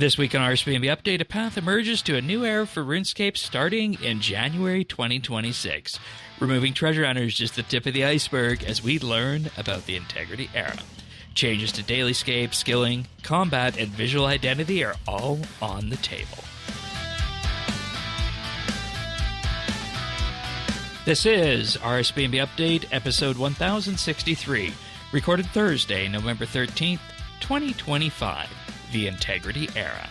This week on RSBANDB Update, a path emerges to a new era for RuneScape starting in January 2026. Removing treasure hunters is just the tip of the iceberg as we learn about the Integrity era. Changes to DailyScape, skilling, combat, and visual identity are all on the table. This is RSBANDB Update, episode 1063, recorded Thursday, November 13th, 2025. The Integrity Era.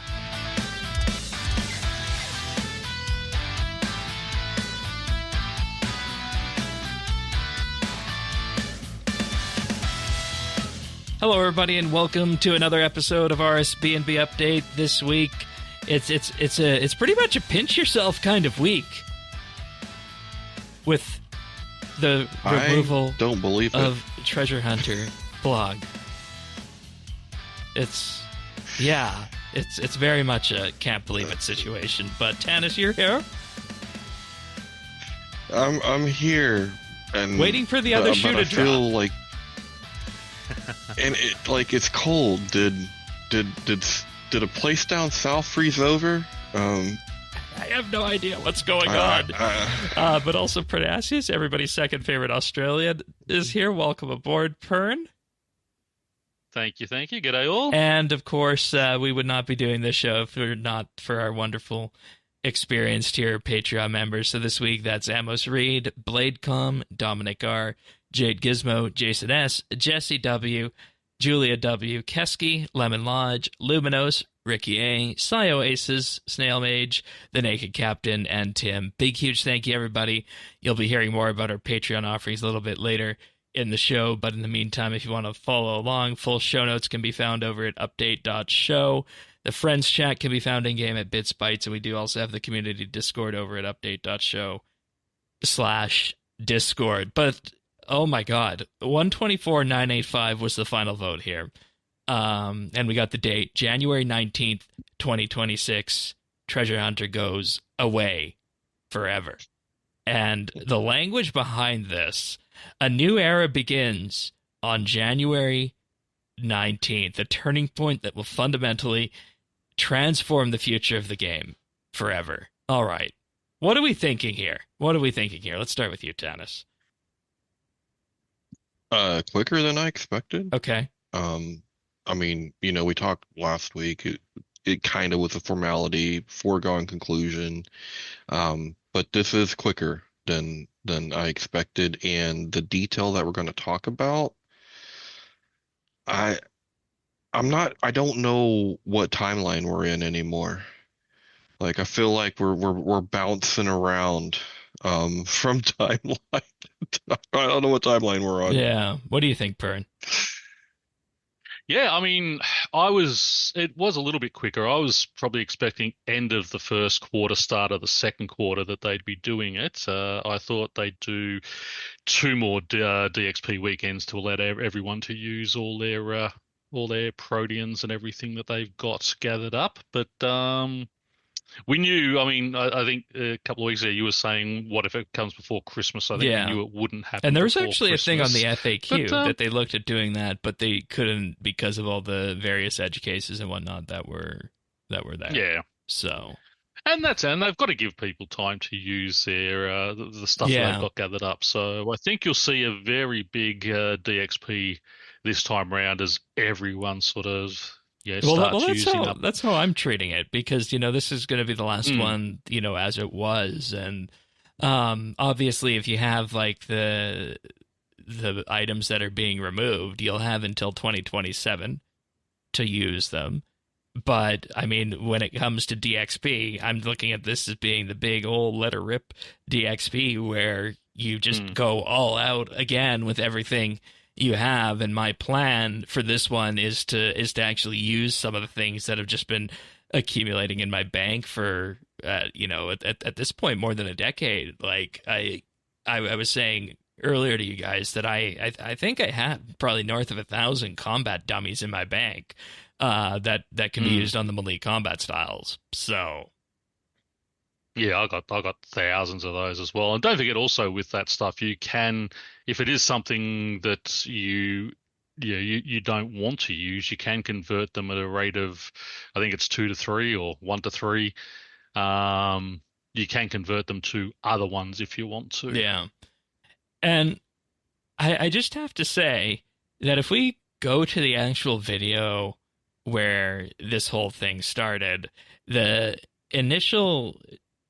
Hello, everybody, and welcome to another episode of RSBANDB Update. This week, it's pretty much a pinch yourself kind of week with the removal of Treasure Hunter blog. It's very much a can't believe it situation. But Tanis, you're here. I'm here and waiting for the other shoe to drop. I feel like, and it's cold. Did a place down south freeze over? I have no idea what's going on. But also Pernasius, everybody's second favorite Australian, is here. Welcome aboard, Pern. Thank you. G'day all. And, of course, we would not be doing this show if it were not for our wonderful, experienced tier Patreon members. So this week, that's Amos Reed, Bladecom, Dominic R., Jade Gizmo, Jason S., Jesse W., Julia W., Kesky, Lemon Lodge, Luminos, Ricky A., Sio Aces, Snail Mage, The Naked Captain, and Tim. Big, huge thank you, everybody. You'll be hearing more about our Patreon offerings a little bit later in the show, but in the meantime, if you want to follow along, full show notes can be found over at update.show. The friends chat can be found in game at BitsBytes, and we do also have the community Discord over at update.show/Discord. But oh my god, 124,985 was the final vote here, and we got the date, January 19th, 2026. Treasure Hunter goes away forever, and the language behind this. A new era begins on January 19th, a turning point that will fundamentally transform the future of the game forever. All right. What are we thinking here? Let's start with you, Tanis. Quicker than I expected. Okay. I mean, we talked last week. It kind of was a formality, foregone conclusion. But this is quicker than I expected, and the detail that we're going to talk about, I don't know what timeline we're in anymore. Like, I feel like we're bouncing around from timeline. I don't know what timeline we're on. Yeah. What do you think, Pern? Yeah, I mean, it was a little bit quicker. I was probably expecting end of the first quarter, start of the second quarter that they'd be doing it. I thought they'd do 2 more DXP weekends to allow everyone to use all their proteans and everything that they've got gathered up. But we knew, I think a couple of weeks ago you were saying, what if it comes before Christmas? I think we knew it wouldn't happen. And there was actually Christmas. A thing on the FAQ that they looked at doing that, but they couldn't because of all the various edge cases and whatnot that were there. Yeah. So. And they've got to give people time to use their the stuff that they've got gathered up. So I think you'll see a very big DXP this time around as everyone sort of starts using up. That's how I'm treating it, because this is going to be the last one, as it was, and obviously if you have like the items that are being removed, you'll have until 2027 to use them. But I mean, when it comes to DXP, I'm looking at this as being the big old let her rip DXP where you just go all out again with everything you have. And my plan for this one is to actually use some of the things that have just been accumulating in my bank for at this point more than a decade. Like I was saying earlier to you guys that I think I had probably north of 1,000 combat dummies in my bank that can be used on the melee combat styles. So yeah, I got thousands of those as well. And don't forget also with that stuff, you can, if it is something that you you don't want to use, you can convert them at a rate of, I think it's 2 to 3 or 1 to 3. You can convert them to other ones if you want to. Yeah. And I just have to say that if we go to the actual video where this whole thing started, the initial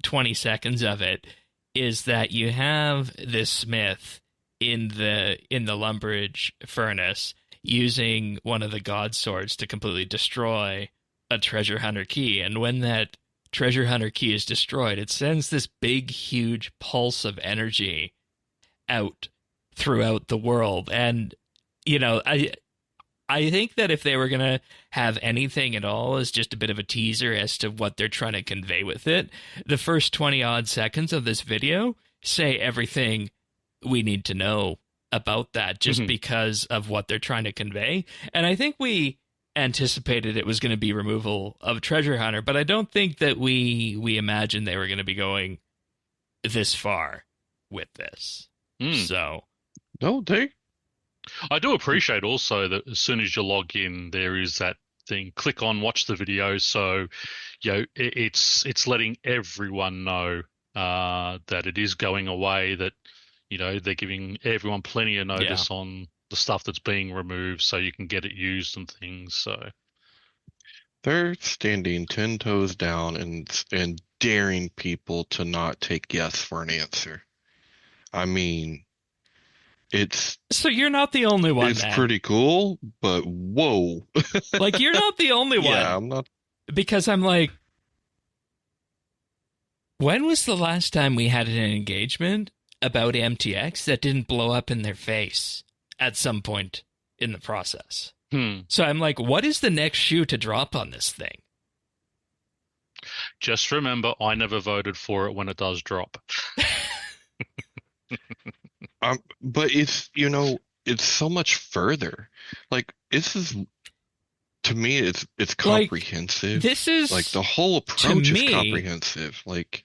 20 seconds of it is that you have this smith in the lumberage furnace using one of the god swords to completely destroy a treasure hunter key. And when that treasure hunter key is destroyed, it sends this big, huge pulse of energy out throughout the world. And, you know, I think that if they were going to have anything at all as just a bit of a teaser as to what they're trying to convey with it, the first 20-odd seconds of this video say everything we need to know about that, just because of what they're trying to convey. And I think we anticipated it was going to be removal of Treasure Hunter, but I don't think that we imagined they were going to be going this far with this. So, no, I do appreciate also that as soon as you log in, there is that thing, click on watch the video. So, you know, it's letting everyone know that it is going away, that, you know, they're giving everyone plenty of notice on the stuff that's being removed so you can get it used and things. So they're standing 10 toes down and daring people to not take yes for an answer. I mean, so you're not the only one. It's pretty cool, but whoa. Like, you're not the only one. Yeah, I'm not. Because I'm like, when was the last time we had an engagement about MTX that didn't blow up in their face at some point in the process? So I'm like, what is the next shoe to drop on this thing? Just remember, I never voted for it when it does drop. But it's, you know, it's so much further. Like, this is, to me, it's comprehensive. Like, this is, like, the whole approach is comprehensive. Like,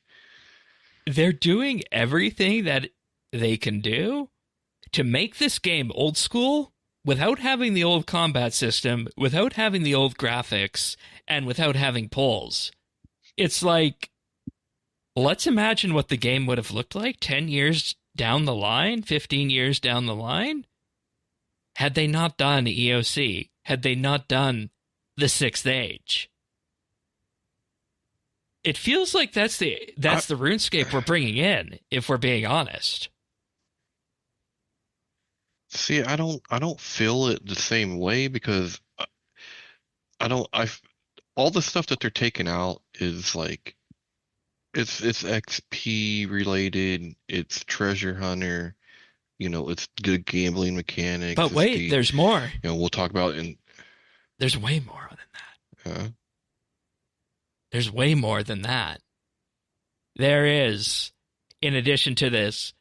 they're doing everything that they can do to make this game old school without having the old combat system, without having the old graphics, and without having polls. It's like, let's imagine what the game would have looked like 10 years down the line, 15 years down the line, had they not done EOC, had they not done the Sixth Age. It feels like that's the RuneScape we're bringing in, if we're being honest. See, I don't feel it the same way, because all the stuff that they're taking out is like, it's XP related, it's Treasure Hunter, you know, it's good gambling mechanics. But wait, there's more. You know, we'll talk about there's way more than that. There's way more than that. There is, in addition to this,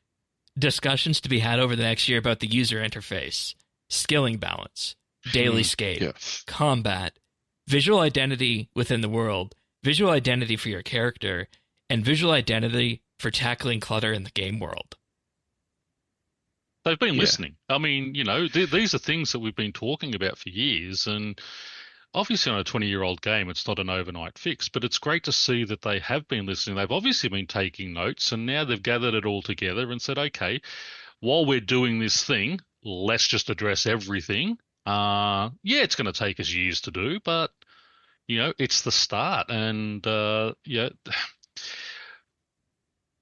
discussions to be had over the next year about the user interface, skilling balance, DailyScape, combat, visual identity within the world, visual identity for your character, and visual identity for tackling clutter in the game world. They've been listening. I mean, you know, these are things that we've been talking about for years, and obviously on a 20-year-old game, it's not an overnight fix, but it's great to see that they have been listening. They've obviously been taking notes, and now they've gathered it all together and said, okay, while we're doing this thing, let's just address everything. Yeah, it's going to take us years to do, but, you know, it's the start. And, yeah,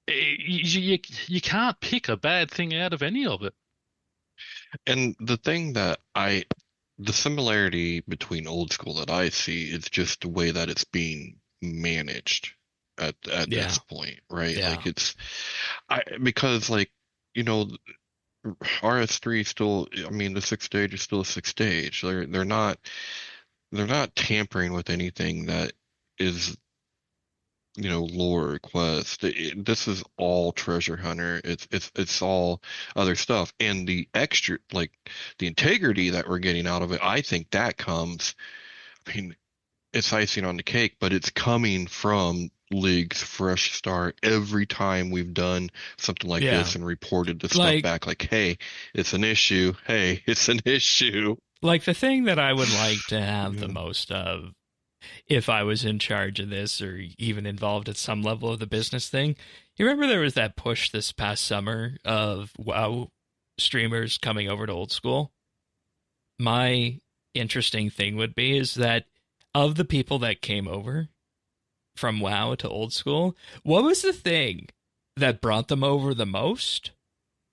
you can't pick a bad thing out of any of it. And the thing that the similarity between old school that I see is just the way that it's being managed at this point, right? Yeah. Like because, like, you know, RS3 still, I mean, the Sixth Stage is still a Sixth Stage. They're not tampering with anything that is, you know, lore or quest. This is all Treasure Hunter. It's all other stuff, and the extra, like, the integrity that we're getting out of it, I think that comes, I mean, it's icing on the cake, but it's coming from League's fresh start. Every time we've done something like this and reported the stuff back, like, hey, it's an issue. Hey, it's an issue. Like, the thing that I would like to have the Yeah. most of, if I was in charge of this or even involved at some level of the business thing, you remember there was that push this past summer of WoW streamers coming over to old school? My interesting thing would be is that of the people that came over from WoW to old school, what was the thing that brought them over the most?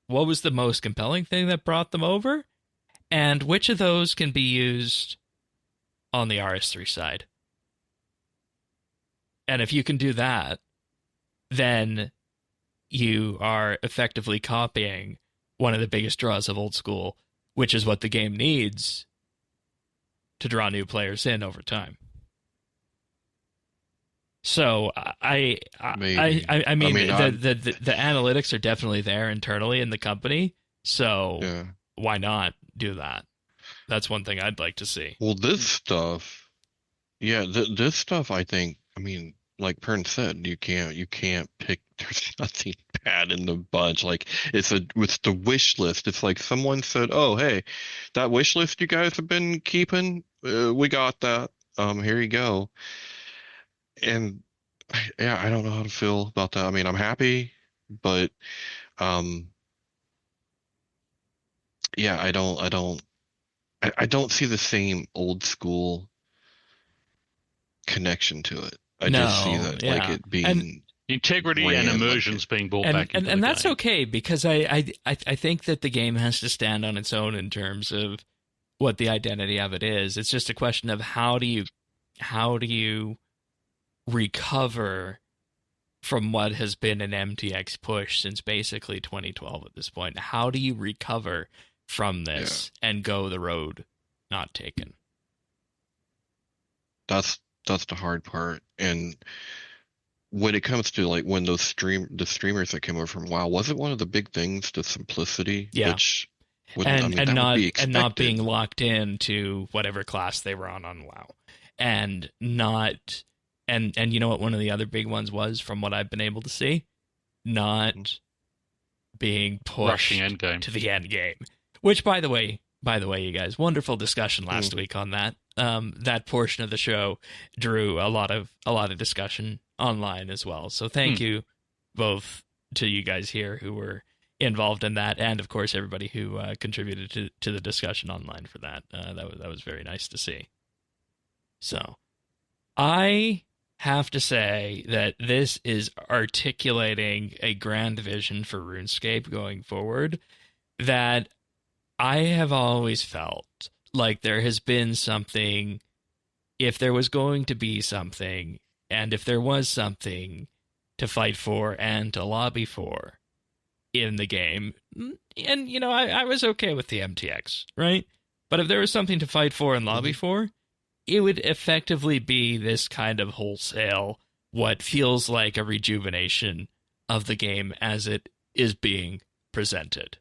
What was the most compelling thing that brought them over? And which of those can be used on the RS3 side? And if you can do that, then you are effectively copying one of the biggest draws of old school, which is what the game needs to draw new players in over time. So I mean, the analytics are definitely there internally in the company. So Yeah. why not do that? That's one thing I'd like to see. Well, this stuff, yeah, this stuff, I think, I mean, like Pern said, you can't pick. There's nothing bad in the bunch. Like it's the wish list. It's like someone said, "Oh, hey, that wish list you guys have been keeping, we got that. Here you go." And yeah, I don't know how to feel about that. I mean, I'm happy, but um, yeah, I don't see the same old school connection to it. I just see that like it being integrity and immersions being brought back into and the that's game. okay, because I think that the game has to stand on its own in terms of what the identity of it is. It's just a question of how do you recover from what has been an MTX push since basically 2012 at this point. How do you recover from this and go the road not taken? That's the hard part. And when it comes to like when the streamers that came over from WoW, wasn't one of the big things the simplicity? Yeah. Which that would be expected. And not being locked into whatever class they were on WoW. And not and you know what one of the other big ones was, from what I've been able to see? Not being pushed to the end game. Which, by the way, you guys, wonderful discussion last week on that. That portion of the show drew a lot of discussion online as well. So thank you both to you guys here who were involved in that, and of course everybody who contributed to the discussion online for that. That was very nice to see. So I have to say that this is articulating a grand vision for RuneScape going forward that I have always felt like there has been something, if there was going to be something, and if there was something to fight for and to lobby for in the game, and, you know, I was okay with the MTX, right? But if there was something to fight for and lobby for, it would effectively be this kind of wholesale, what feels like a rejuvenation of the game as it is being presented.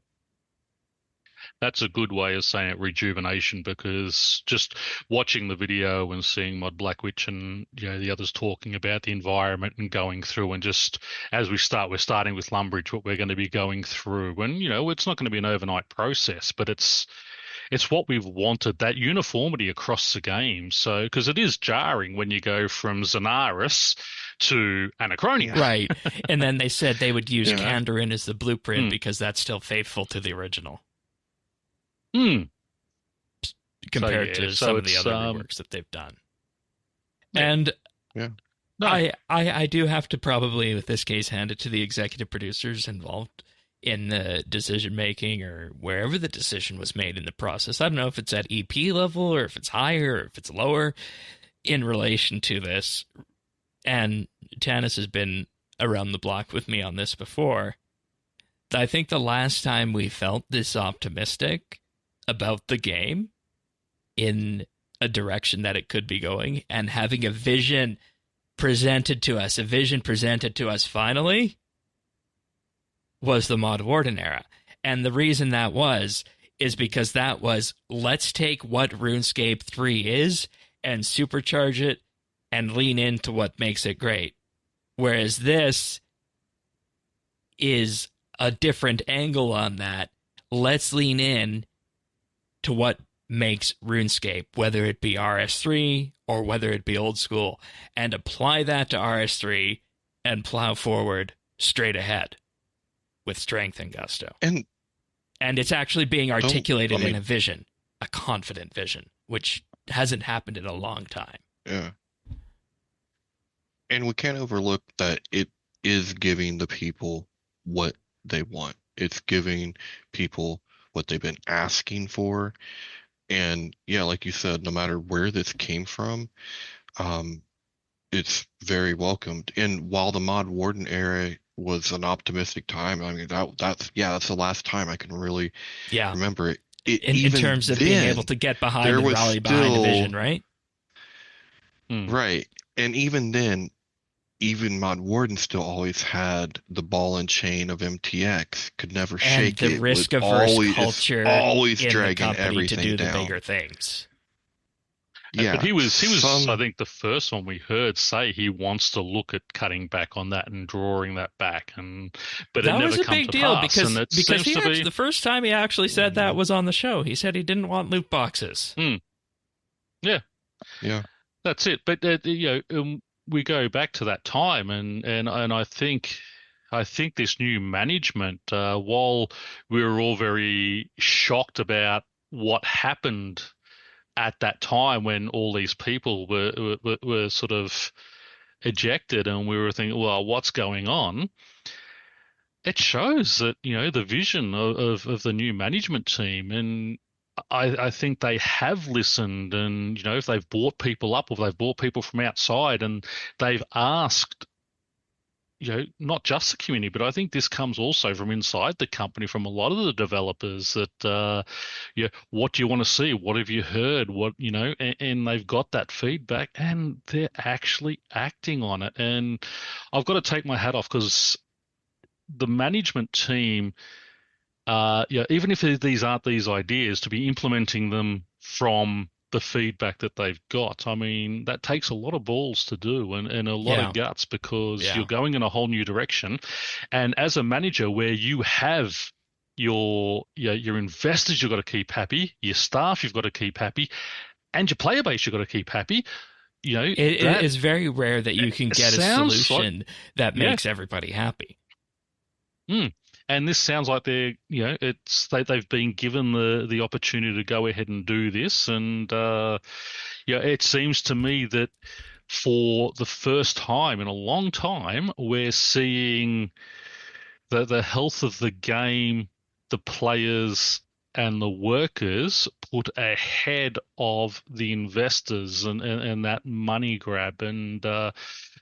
That's a good way of saying it, rejuvenation, because just watching the video and seeing Mod Black Witch and, you know, the others talking about the environment and going through, and just as we're starting with Lumbridge, what we're going to be going through, and, you know, it's not going to be an overnight process, but it's what we've wanted, that uniformity across the game. So, because it is jarring when you go from Xanaris to Anachronia. Right. And then they said they would use Kandarin as the blueprint because that's still faithful to the original. Compared to some of the other reworks that they've done. And I do have to probably, with this case, hand it to the executive producers involved in the decision making, or wherever the decision was made in the process. I don't know if it's at EP level or if it's higher or if it's lower in relation to this. And Tanis has been around the block with me on this before. I think the last time we felt this optimistic about the game in a direction that it could be going, and having a vision presented to us finally, was the Mod Warden era. And the reason that is because that was, let's take what RuneScape 3 is and supercharge it and lean into what makes it great. Whereas this is a different angle on that. Let's lean in to what makes RuneScape, whether it be RS3 or whether it be old school, and apply that to RS3 and plow forward straight ahead with strength and gusto. And it's actually being articulated in a vision, a confident vision, which hasn't happened in a long time. Yeah. And we can't overlook that it is giving the people what they want. It's giving people what they've been asking for. And yeah, like you said, no matter where this came from, it's very welcomed. And while the Mod Warden era was an optimistic time, I mean, that's the last time I can really remember it. In terms of being able to get behind and rally behind a vision, right? Right. And even then, even Mod Warden still always had the ball and chain of MTX, could never shake it. And the risk-averse culture always in dragging the company everything to do down. the bigger things. Yeah, but he was I think, the first one we heard say he wants to look at cutting back on that and drawing that back, but that it never was a come big to deal pass, because he the first time he actually said that was on the show. He said he didn't want loot boxes. Yeah, that's it. But we go back to that time, and I think this new management, while we were all very shocked about what happened at that time when all these people were sort of ejected, and we were thinking, well, what's going on? It shows that, the vision of the new management team, and I think they have listened, and, if they've brought people up or they've brought people from outside and they've asked, not just the community, but I think this comes also from inside the company, from a lot of the developers that, what do you want to see? What have you heard? And they've got that feedback and they're actually acting on it. And I've got to take my hat off, because the management team, even if these aren't these ideas, to be implementing them from the feedback that they've got, I mean, that takes a lot of balls to do, and a lot of guts, because you're going in a whole new direction. And as a manager, where you have your investors you've got to keep happy, your staff you've got to keep happy, and your player base you've got to keep happy, it is very rare that you can get a solution that makes everybody happy. And this sounds like they've been given the opportunity to go ahead and do this, and it seems to me that for the first time in a long time, we're seeing the health of the game, the players, and the workers put ahead of the investors and that money grab, and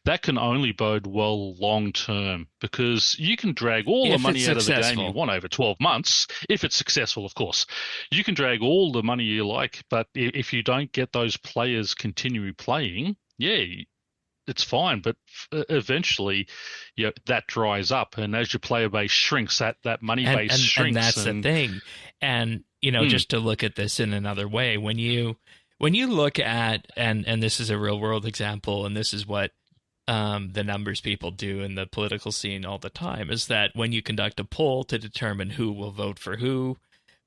that can only bode well long term, because you can drag all the money out of the game you want over 12 months. If it's successful, of course. You can drag all the money you like, but if you don't get those players continually playing, it's fine. But eventually, that dries up, and as your player base shrinks, that money base shrinks. And that's the thing. And, just to look at this in another way, when you look at, and this is a real world example, and this is what the numbers people do in the political scene all the time, is that when you conduct a poll to determine who will vote for who,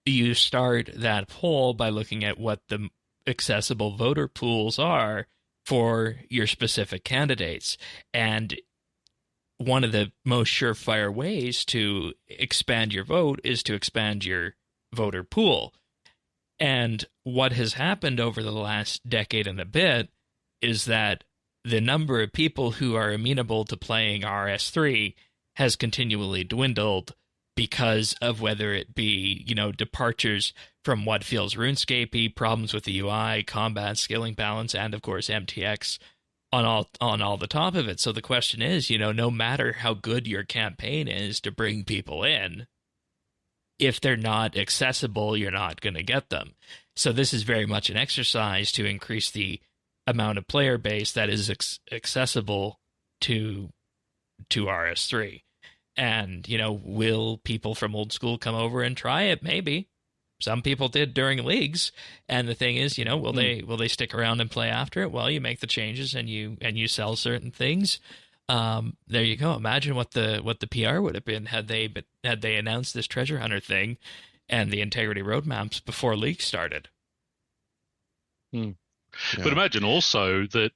you start that poll by looking at what the accessible voter pools are for your specific candidates. And one of the most surefire ways to expand your vote is to expand your voter pool. And what has happened over the last decade and a bit is that the number of people who are amenable to playing RS3 has continually dwindled, because of whether it be, departures from what feels RuneScape-y, problems with the UI, combat, skilling balance, and of course MTX on all the top of it. So the question is, no matter how good your campaign is to bring people in, if they're not accessible, you're not going to get them. So this is very much an exercise to increase the amount of player base that is accessible to RS3. And, will people from old school come over and try it? Maybe. Some people did during leagues. And the thing is, will they stick around and play after it? Well, you make the changes and you sell certain things. There you go. Imagine what the PR would have been had they announced this treasure hunter thing and the integrity roadmaps before league started. Mm. Yeah. But imagine also that,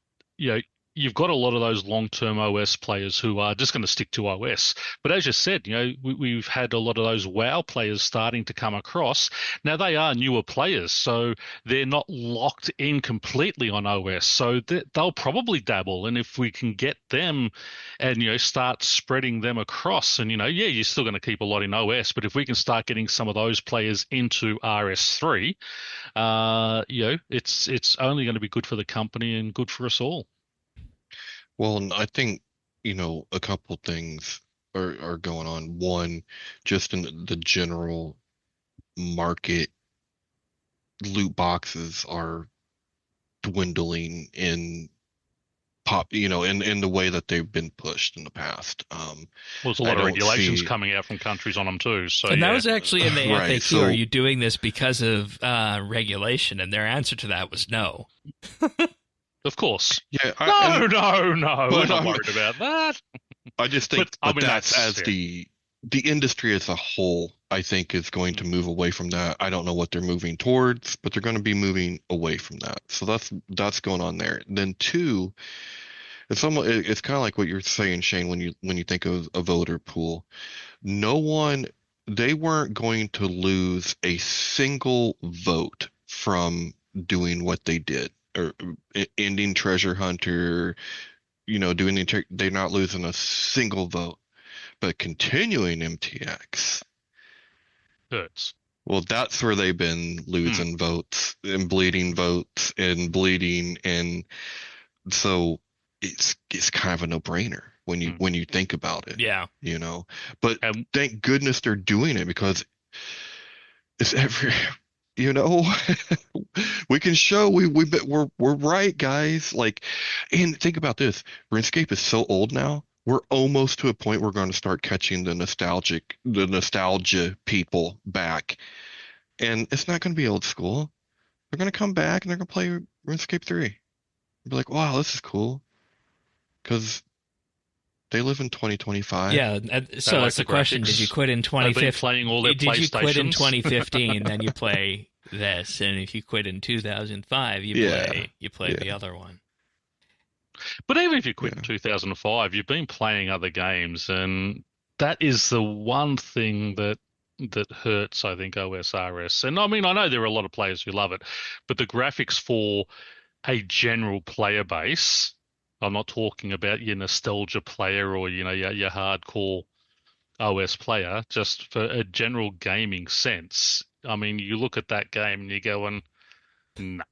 you've got a lot of those long-term OS players who are just going to stick to OS. But as you said, we've had a lot of those WoW players starting to come across. Now they are newer players, so they're not locked in completely on OS. So they'll probably dabble. And if we can get them and, start spreading them across and, you're still going to keep a lot in OS, but if we can start getting some of those players into RS3, it's only going to be good for the company and good for us all. Well, and I think, a couple things are going on. One, just in the general market, loot boxes are dwindling in in the way that they've been pushed in the past. Well, there's a lot of regulations coming out from countries on them too. So, and that was actually in the Right, FAQ. so- Are you doing this because of regulation? And their answer to that was no. Of course. Yeah, No. but We're not worried about that. I just think, But, I mean, that's as yeah. the industry as a whole, I think, is going to move away from that. I don't know what they're moving towards, but they're going to be moving away from that. So that's going on there. Then two, it's kind of like what you're saying, Shane, when you think of a voter pool. They weren't going to lose a single vote from doing what they did, or ending treasure hunter, they're not losing a single vote. But continuing MTX, Hurts. well, that's where they've been losing votes and bleeding, and so it's kind of a no-brainer when you think about it. Yeah. But thank goodness they're doing it, because it's we can show we're right, guys. And think about this: RuneScape is so old now. We're almost to a point we're going to start catching the nostalgia people back, and it's not going to be old school. They're going to come back and they're going to play RuneScape 3. Be like, wow, this is cool, because they live in 2025. Yeah, so that's the question. graphics. Did you quit in They've been 2015? playing all their Did you quit in PlayStations? 2015? Then you play this, and if you quit in 2005, you play the other one. But even if you quit in 2005, you've been playing other games, and that is the one thing that hurts, I think, OSRS. And I mean, I know there are a lot of players who love it, but the graphics for a general player base, I'm not talking about your nostalgia player or your hardcore OS player, just for a general gaming sense. I mean, you look at that game and you're going, nah.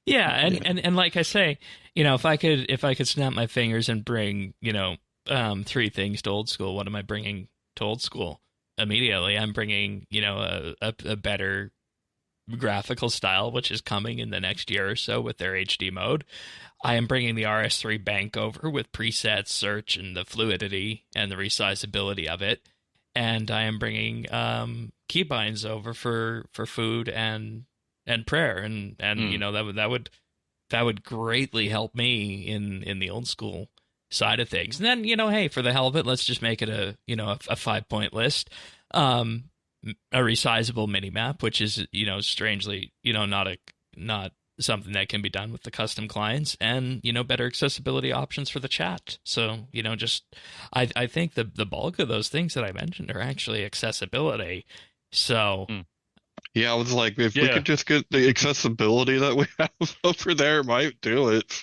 Yeah, and like I say, if I could snap my fingers and bring, three things to old school, what am I bringing to old school? Immediately, I'm bringing, a better graphical style, which is coming in the next year or so with their HD mode. I am bringing the RS3 bank over with presets, search, and the fluidity and the resizability of it. And I am bringing keybinds over for food and prayer, and that would greatly help me in the old school side of things. And then, hey, for the hell of it, let's just make it a 5-point list. A resizable mini map, which is, strangely, not something that can be done with the custom clients, and, better accessibility options for the chat. So, I think the bulk of those things that I mentioned are actually accessibility. So, Yeah, I was like, if we could just get the accessibility that we have over there, it might do it.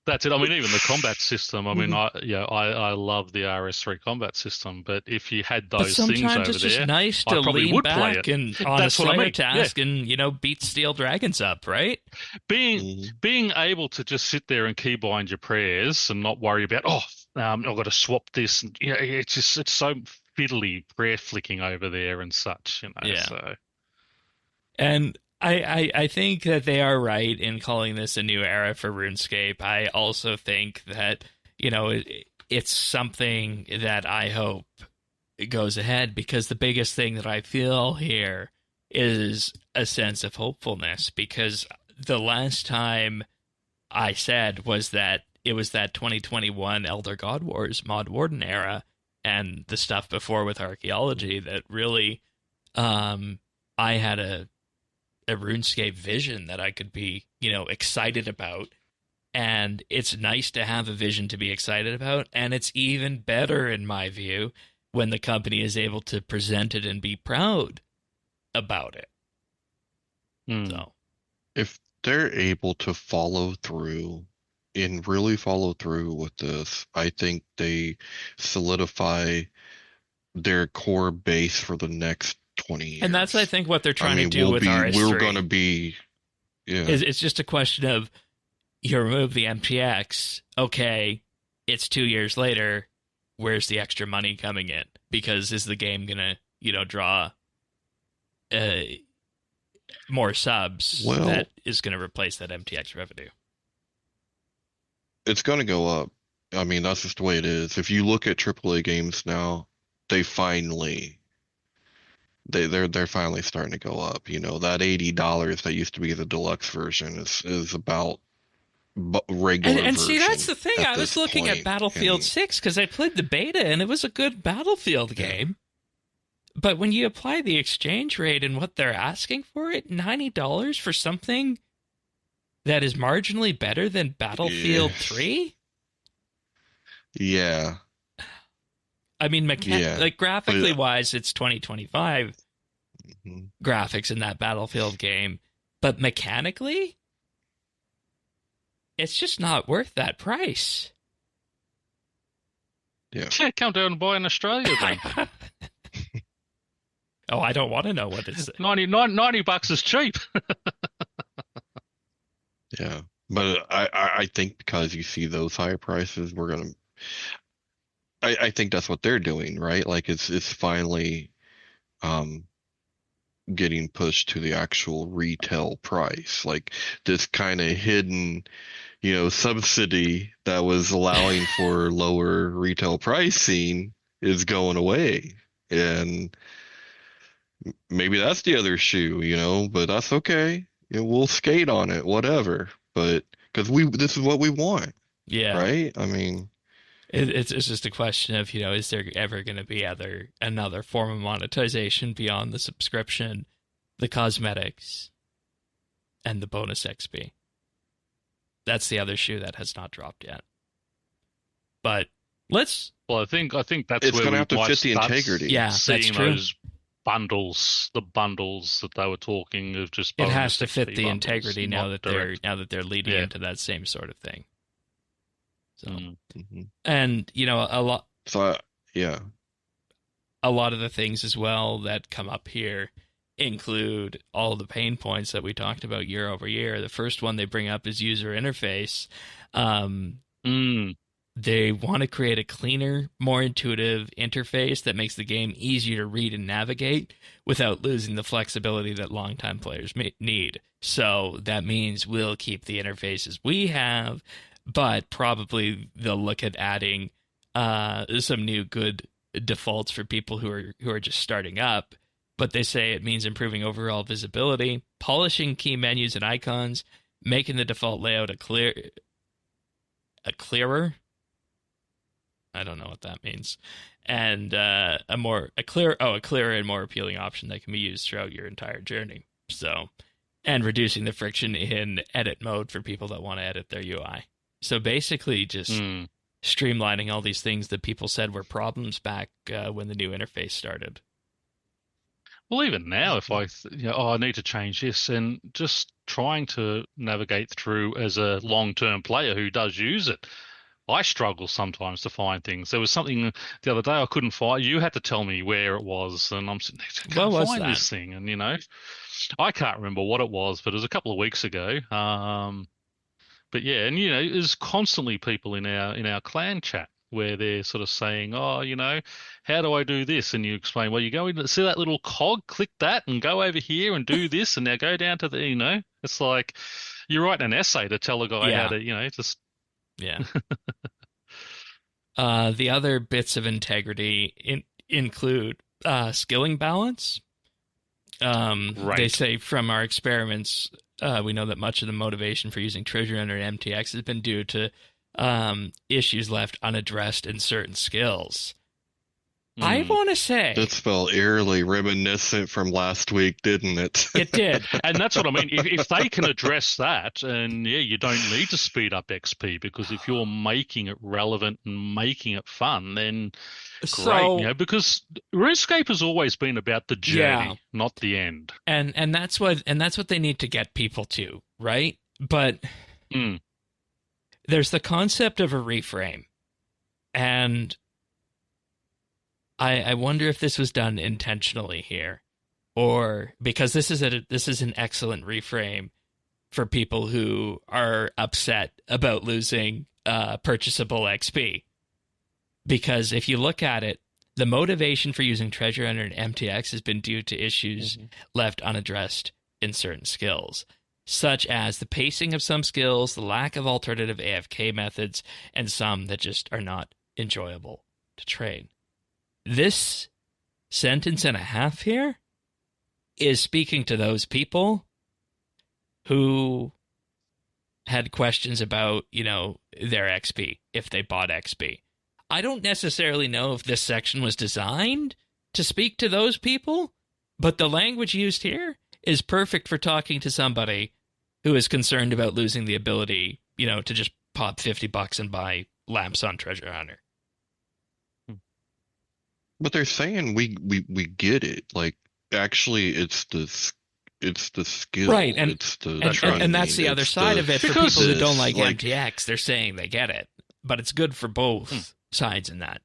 That's it. I mean, even the combat system. I mean, I love the RS3 combat system, but if you had those things over there, sometimes it's just nice to lean back and on a Slayer task and beat steel dragons up, right? Being able to just sit there and keybind your prayers and not worry about I've got to swap this. And, it's so fiddly prayer flicking over there and such. Yeah. So. And I think that they are right in calling this a new era for RuneScape. I also think that, it's something that I hope goes ahead, because the biggest thing that I feel here is a sense of hopefulness, because the last time I said was that it was that 2021 Elder God Wars Mod Warden era and the stuff before with archaeology that really I had a RuneScape vision that I could be, excited about. And it's nice to have a vision to be excited about. And it's even better, in my view, when the company is able to present it and be proud about it. So, if they're able to follow through and really follow through with this, I think they solidify their core base for the next 20 years. and that's, I think, what they're trying to do with RS3. We're going to be, It's just a question of, you remove the MTX, okay, it's 2 years later, where's the extra money coming in? Because is the game going to, draw more subs that is going to replace that MTX revenue? It's going to go up. I mean, that's just the way it is. If you look at AAA games now, they're finally starting to go up. That $80 that used to be the deluxe version is about regular and see, version that's the thing. I was looking at Battlefield 6 because I played the beta, and it was a good Battlefield game. But when you apply the exchange rate and what they're asking for it, $90 for something that is marginally better than Battlefield 3? Yeah. I mean, graphically wise, it's 2025 graphics in that Battlefield game. But mechanically, it's just not worth that price. Yeah. Come down and buy in Australia then. Oh, I don't want to know what it's... $90 is cheap. Yeah. But I think because you see those higher prices, we're going to... I think that's what they're doing, right? Like it's finally getting pushed to the actual retail price. Like this kind of hidden, subsidy that was allowing for lower retail pricing is going away. And maybe that's the other shoe, but that's okay. We'll skate on it, whatever. But because this is what we want. Yeah. Right? I mean... It's just a question of, is there ever going to be another form of monetization beyond the subscription, the cosmetics, and the bonus XP? That's the other shoe that has not dropped yet. But let's... Well, I think that's it's where going to have to might fit the start integrity. Yeah, that's true. Those bundles, the bundles that they were talking of just... It has to fit XP the bundles, integrity now not that they're leading into that same sort of thing. So, and a lot. So yeah, a lot of the things as well that come up here include all the pain points that we talked about year over year. The first one they bring up is user interface. They want to create a cleaner, more intuitive interface that makes the game easier to read and navigate without losing the flexibility that longtime players need. So that means we'll keep the interfaces we have, but probably they'll look at adding some new good defaults for people who are just starting up. But they say it means improving overall visibility, polishing key menus and icons, making the default layout a clearer. I don't know what that means, and a clearer and more appealing option that can be used throughout your entire journey. So, and reducing the friction in edit mode for people that want to edit their UI. So basically just streamlining all these things that people said were problems back when the new interface started. Well, even now, if I need to change this, and just trying to navigate through as a long-term player who does use it, I struggle sometimes to find things. There was something the other day I couldn't find. You had to tell me where it was, and I'm sitting there, I can't find this thing. And, I can't remember what it was, but it was a couple of weeks ago. But yeah, and there's constantly people in our clan chat where they're sort of saying, oh, how do I do this? And you explain, well, you go in, see that little cog, click that, and go over here and do this, and now go down to the, it's like you're writing an essay to tell a guy how to, just. Yeah. The other bits of integrity include skilling balance. Right. They say from our experiments, we know that much of the motivation for using Treasure Hunter and MTX has been due to issues left unaddressed in certain skills. I want to say That felt eerily reminiscent from last week, didn't it? it did. And that's what I mean. If they can address that, and yeah, you don't need to speed up XP, because if you're making it relevant and making it fun, then great. Because RuneScape has always been about the journey, not the end. And that's what they need to get people to, right? But there's the concept of a reframe, and I wonder if this was done intentionally here, or because this is an excellent reframe for people who are upset about losing purchasable XP. Because if you look at it, the motivation for using Treasure Hunter and MTX has been due to issues left unaddressed in certain skills, such as the pacing of some skills, the lack of alternative AFK methods, and some that just are not enjoyable to train. This sentence and a half here is speaking to those people who had questions about, their XP, if they bought XP. I don't necessarily know if this section was designed to speak to those people, but the language used here is perfect for talking to somebody who is concerned about losing the ability, to just pop $50 and buy lamps on Treasure Hunter. But they're saying we get it. Like, actually, it's the skill, right? And it's the and that's the other side of it for people who don't like MTX. They're saying they get it, but it's good for both sides in that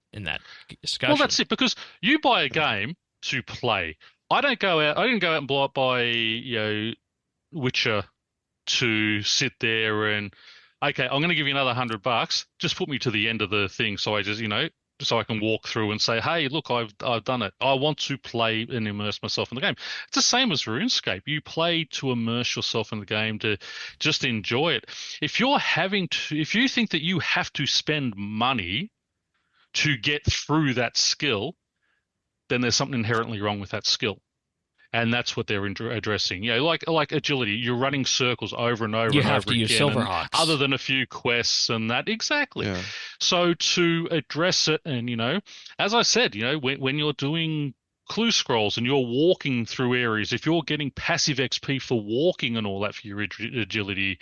discussion. Well, that's it, because you buy a game to play. I didn't go out and buy Witcher to sit there and, okay, I'm going to give you another $100. Just put me to the end of the thing, so I just so I can walk through and say, hey, look, I've done it. I want to play and immerse myself in the game. It's the same as RuneScape. You play to immerse yourself in the game, to just enjoy it. If you think that you have to spend money to get through that skill, then there's something inherently wrong with that skill. And that's what they're addressing. Like agility, you're running circles over and over and over again. You have to use Silverhawks. Other than a few quests and that. Exactly. Yeah. So to address it, and, as I said, when you're doing clue scrolls and you're walking through areas, if you're getting passive XP for walking and all that for your agility,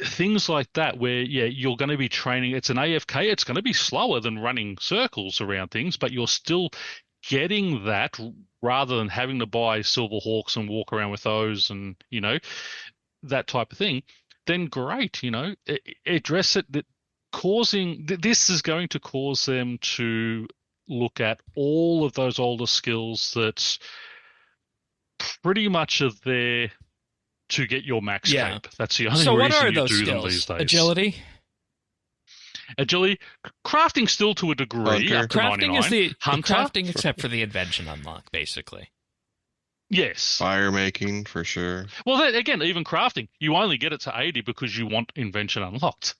things like that where, you're going to be training. It's an AFK. It's going to be slower than running circles around things, but you're still getting that rather than having to buy Silverhawks and walk around with those and, that type of thing, then great, address it. This is going to cause them to look at all of those older skills that pretty much are there to get your max cape. That's the only reason you do them these days. Agility, crafting still to a degree. Up to crafting 99. is the Hunter, crafting, except for the invention unlock, basically. Yes. Fire making, for sure. Well, again, even crafting, you only get it to 80 because you want invention unlocked.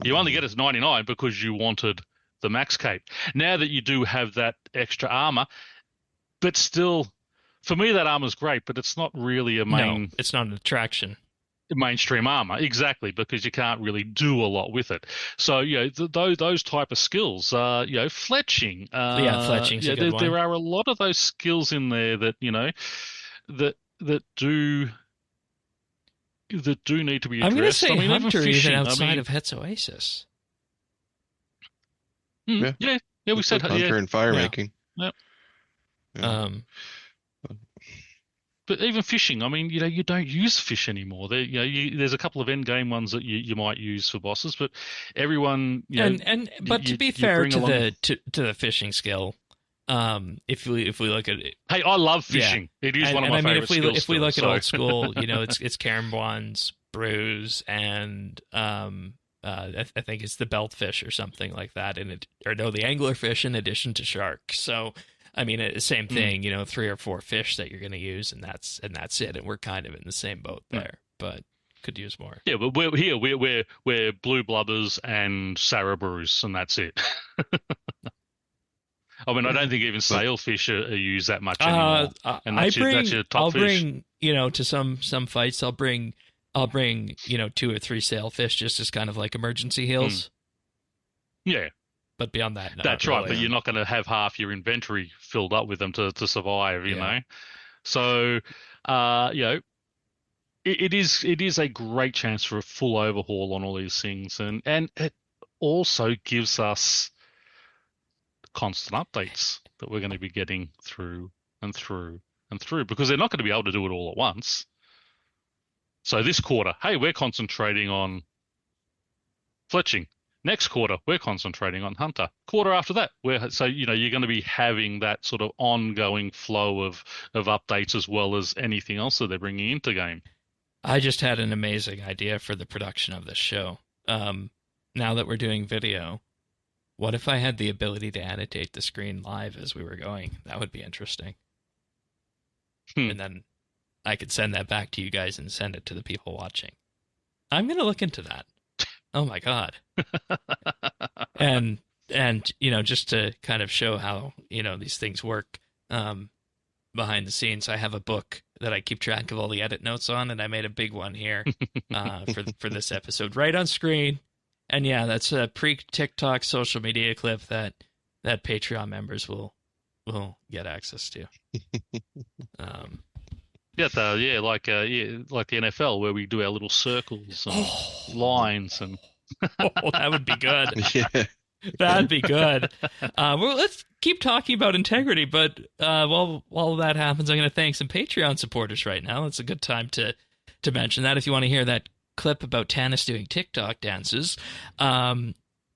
You only get it to 99 because you wanted the max cape. Now that you do have that extra armor, but still, for me, that armor's great, but it's not really a main... No, it's not an attraction. Mainstream armor, exactly, because you can't really do a lot with it. So those type of skills, fletching. Fletching's a good one. There are a lot of those skills in there that that do need to be addressed. I'm going to say Hunter, fishing, even outside of Het's Oasis. Yeah, we said Hunter and fire making. Yep. Yeah. But even fishing, you don't use fish anymore. There's a couple of end game ones that you might use for bosses, but everyone, but to be fair to the fishing skill, if we look at it, hey, I love fishing. It is one of my favorite skills. If we look at old school, it's Cairnbwan's brews and I think it's the beltfish or something like that, the anglerfish in addition to shark. So. Same thing, 3 or 4 fish that you're going to use, and that's it. And we're kind of in the same boat there, but could use more. Yeah, but we're blue blubbers and Sarabrews, and that's it. I don't think even sailfish are used that much anymore. And that's your top fish. To some fights, I'll bring 2 or 3 sailfish just as kind of like emergency heals. Yeah. but beyond that, not That's right, really. but you're not going to have half your inventory filled up with them to survive, you know. So, it is a great chance for a full overhaul on all these things, and it also gives us constant updates that we're going to be getting through and through and through, because they're not going to be able to do it all at once. So this quarter, hey, we're concentrating on fletching. Next quarter, we're concentrating on hunter. Quarter after that, you're going to be having that sort of ongoing flow of updates, as well as anything else that they're bringing into game. I just had an amazing idea for the production of this show. Now that we're doing video, what if I had the ability to annotate the screen live as we were going? That would be interesting. And then I could send that back to you guys and send it to the people watching. I'm going to look into that. Oh my God. and just to kind of show how, these things work behind the scenes, I have a book that I keep track of all the edit notes on, and I made a big one here for this episode right on screen. And yeah, that's a pre-TikTok social media clip that Patreon members will get access to. Like the NFL, where we do our little circles and lines, and that would be good. Yeah. That'd be good. Well, let's keep talking about integrity, but while that happens, I'm going to thank some Patreon supporters right now. It's a good time to mention that. If you want to hear that clip about Tanis doing TikTok dances,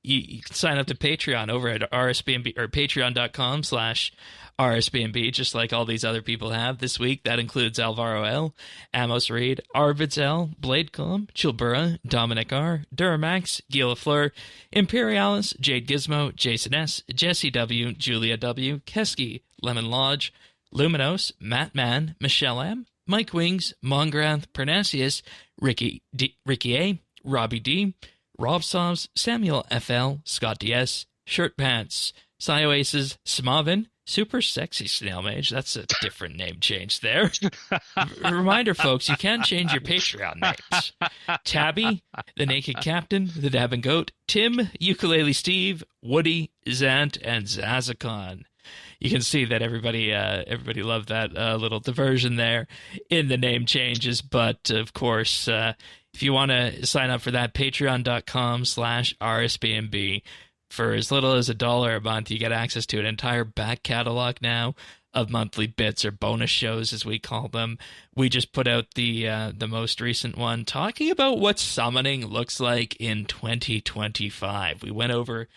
you can sign up to Patreon over at RSBANB or patreon.com/RSBANB, just like all these other people have this week. That includes Alvaro L, Amos Reed, Arvids L, Bladecom, Chilbura, Dominic R, Duramax, Gila Fleur, Imperialis, Jade Gizmo, Jason S, Jesse W, Julia W, Keski, Lemon Lodge, Luminos, Matt Mann, Michelle M, Mike Wings, Mongrath, Pernasius, Ricky A, Robbie D, Rob Sovs, Samuel FL, Scott DS, Shirt Pants, Sioaces, Smavin, Super Sexy Snail Mage. That's a different name change there. Reminder, folks, you can change your Patreon names. Tabby, The Naked Captain, The Dabbing Goat, Tim, Ukulele Steve, Woody, Zant, and Zazakon. You can see that everybody loved that little diversion there in the name changes. But, of course, if you want to sign up for that, patreon.com/RSBANB. For as little as $1 a month, you get access to an entire back catalog now of monthly bits, or bonus shows, as we call them. We just put out the most recent one talking about what summoning looks like in 2025. We went over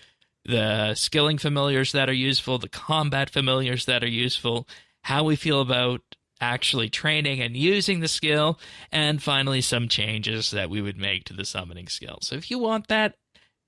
the skilling familiars that are useful, the combat familiars that are useful, how we feel about actually training and using the skill, and finally some changes that we would make to the summoning skill. So if you want that,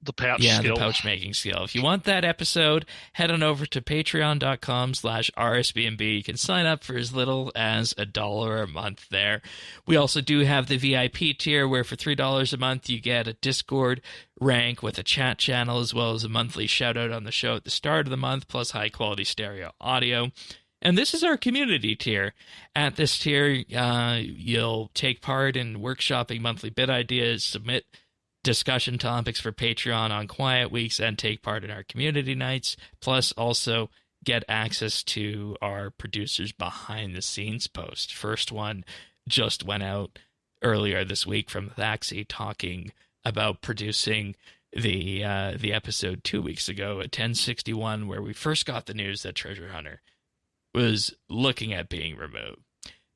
the pouch skill. The pouch making skill. If you want that episode, head on over to patreon.com/RSBANB. You can sign up for as little as $1 a month there. We also do have the VIP tier, where for $3 a month you get a Discord rank with a chat channel, as well as a monthly shout out on the show at the start of the month, plus high quality stereo audio. And this is our community tier. At this tier, you'll take part in workshopping monthly bit ideas, submit discussion topics for Patreon on quiet weeks, and take part in our community nights, plus also get access to our producers behind the scenes post. First one just went out earlier this week from Thaxi, talking about producing the episode 2 weeks ago at 1061, where we first got the news that Treasure Hunter was looking at being removed.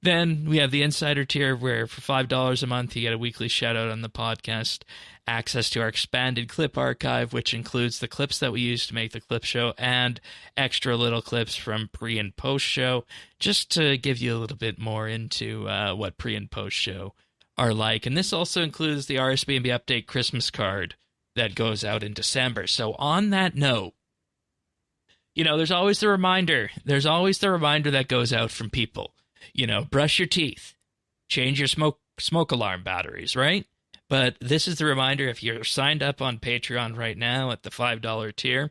Then we have the Insider tier, where for $5 a month you get a weekly shout-out on the podcast, access to our expanded clip archive, which includes the clips that we use to make the clip show, and extra little clips from pre- and post-show, just to give you a little bit more into what pre- and post-show are like. And this also includes the RSBANB Update Christmas card that goes out in December. So on that note, there's always the reminder. There's always the reminder that goes out from people. Brush your teeth, change your smoke alarm batteries, right? But this is the reminder: if you're signed up on Patreon right now at the $5 tier,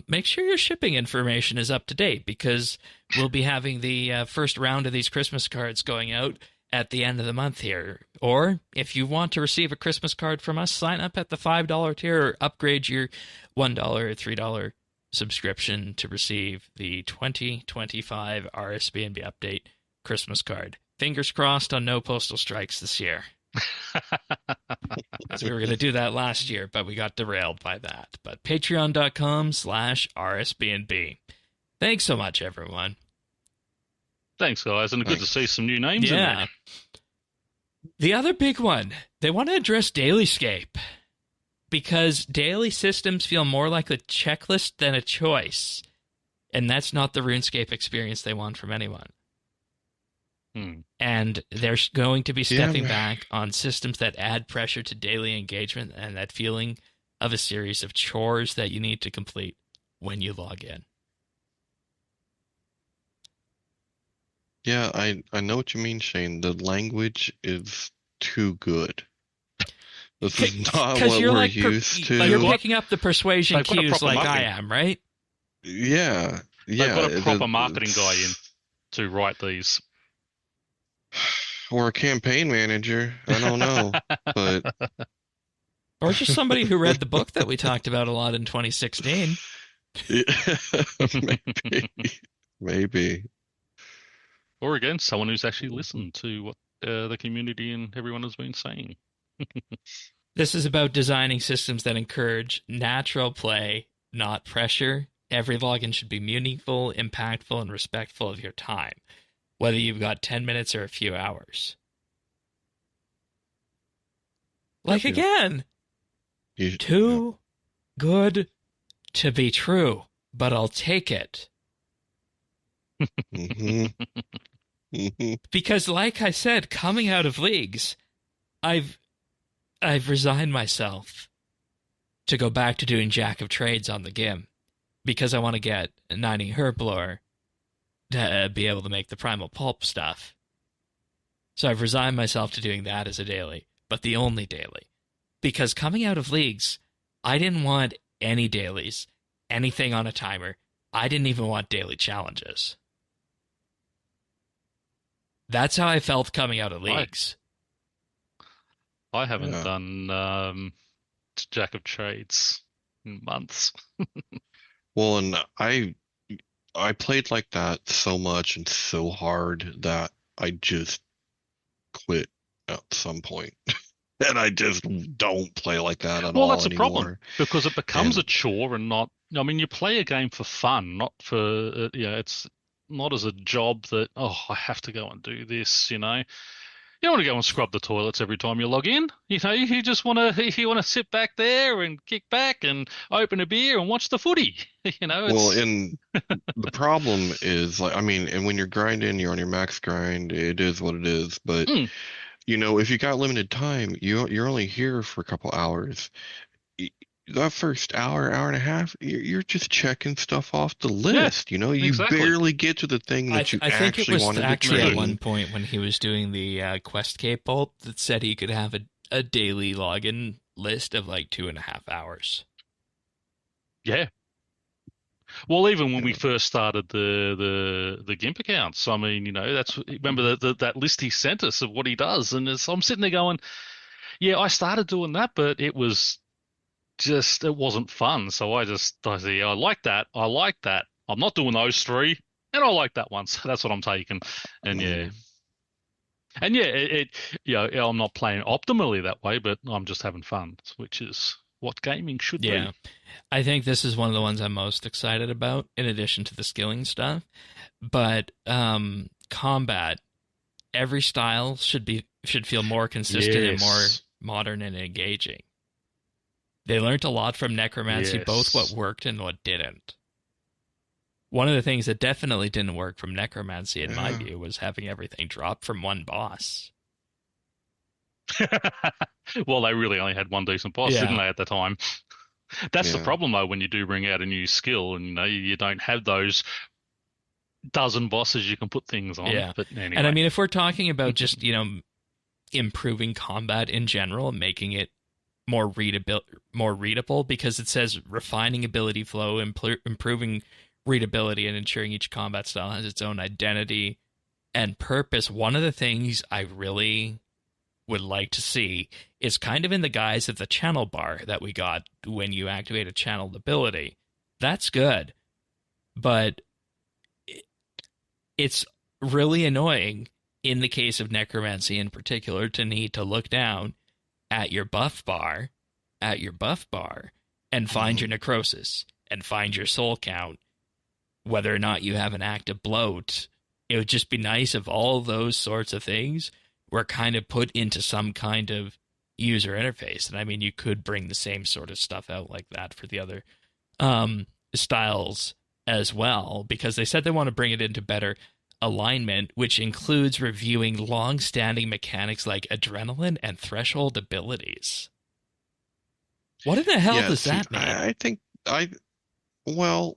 make sure your shipping information is up to date, because we'll be having the first round of these Christmas cards going out at the end of the month here. Or if you want to receive a Christmas card from us, sign up at the $5 tier or upgrade your $1 or $3 subscription to receive the 2025 RSBANB update Christmas card. Fingers crossed on no postal strikes this year. We were going to do that last year, but we got derailed by that. But patreon.com/RSBANB. Thanks so much, everyone. Thanks, guys, and good to see some new names in there. The other big one, they want to address DailyScape, because daily systems feel more like a checklist than a choice, and that's not the RuneScape experience they want from anyone. And they're going to be stepping back on systems that add pressure to daily engagement and that feeling of a series of chores that you need to complete when you log in. Yeah, I know what you mean, Shane. The language is too good. This is not what we're used to. You're picking up the persuasion cues like I am, right? Yeah. They've got a proper marketing guy in to write these. Or a campaign manager. I don't know. But or just somebody who read the book that we talked about a lot in 2016. Maybe. Or again, someone who's actually listened to what the community and everyone has been saying. This is about designing systems that encourage natural play, not pressure. Every login should be meaningful, impactful, and respectful of your time, whether you've got 10 minutes or a few hours. Like, again, too good to be true, but I'll take it. Because, like I said, coming out of leagues, I've resigned myself to go back to doing Jack of Trades on the GIM because I want to get 90 Herblore to be able to make the Primal Pulp stuff. So I've resigned myself to doing that as a daily, but the only daily. Because coming out of leagues, I didn't want any dailies, anything on a timer. I didn't even want daily challenges. That's how I felt coming out of leagues. I haven't done Jack of Trades in months. Well, and I played like that so much and so hard that I just quit at some point. And I just don't play like that at all anymore. Well, that's a problem, because it becomes a chore and not... I mean, you play a game for fun, not for... it's not as a job that, I have to go and do this, You don't want to go and scrub the toilets every time you log in. You just want to sit back there and kick back and open a beer and watch the footy. Well, and the problem is, and when you're grinding, you're on your max grind. It is what it is. But if you got limited time, you're only here for a couple hours. That first hour and a half, you're just checking stuff off the list. You barely get to the thing that you actually wanted to do. I think it was actually at one point when he was doing the Quest Cape Bolt that said he could have a daily login list of like 2.5 hours. Yeah. Well, even when we first started the GIMP accounts, remember that list he sent us of what he does, and I'm sitting there going, I started doing that, but it wasn't fun. So I said, I like that. I'm not doing those three, and I like that one. So that's what I'm taking. And I'm not playing optimally that way, but I'm just having fun, which is what gaming should be. Yeah, I think this is one of the ones I'm most excited about, in addition to the skilling stuff. But combat, every style should feel more consistent and more modern and engaging. They learned a lot from Necromancy, both what worked and what didn't. One of the things that definitely didn't work from Necromancy, in my view, was having everything drop from one boss. Well, they really only had one decent boss, didn't they, at the time? That's the problem, though, when you do bring out a new skill and you don't have those dozen bosses you can put things on. Yeah. But anyway. And if we're talking about just, improving combat in general, making it more readable, because it says refining ability flow, improving readability, and ensuring each combat style has its own identity and purpose, one of the things I really would like to see is kind of in the guise of the channel bar that we got when you activate a channeled ability. That's good, but it's really annoying in the case of necromancy in particular to need to look down at your buff bar and find your necrosis and find your soul count, whether or not you have an active bloat. It would just be nice if all those sorts of things were kind of put into some kind of user interface. And I mean, you could bring the same sort of stuff out like that for the other styles as well, because they said they want to bring it into better alignment, which includes reviewing long-standing mechanics like adrenaline and threshold abilities. What in the hell does that mean? I think well,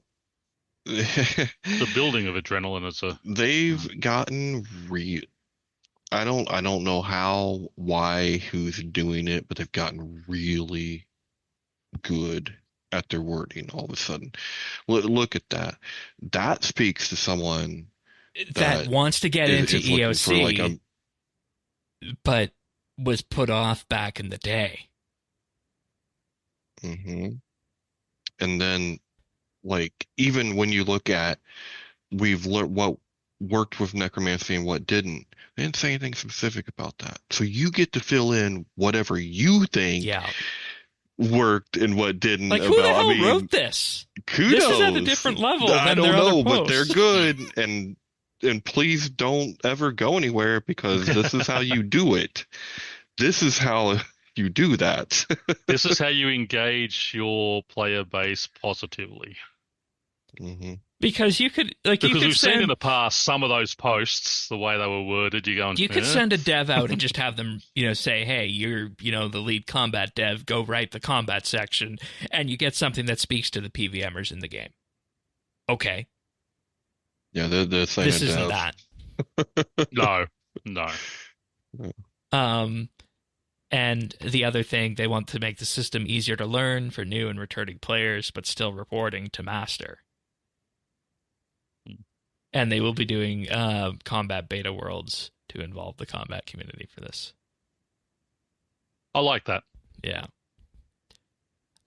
The building of adrenaline is they've gotten I don't know how, why, who's doing it, but they've gotten really good at their wording all of a sudden. Look at that. That speaks to someone that wants to get into EOC, but was put off back in the day. Mm-hmm. And then, like, even when you look at, we've learned what worked with necromancy and what didn't. They didn't say anything specific about that. So you get to fill in whatever you think worked and what didn't. Like, who the hell wrote this? Kudos. This is at a different level I than don't their know, other but posts. they're good. And please don't ever go anywhere, because this is how you do it. This is how you do that. This is how you engage your player base positively. Mm-hmm. Because you could, like, because you could we've seen in the past some of those posts, the way they were worded, you could send a dev out and just have them, say, hey, you're, the lead combat dev, go write the combat section, and you get something that speaks to the PVMers in the game. Okay. Yeah, they're saying this isn't that. No. And the other thing, they want to make the system easier to learn for new and returning players, but still reporting to master. And they will be doing combat beta worlds to involve the combat community for this. I like that. Yeah.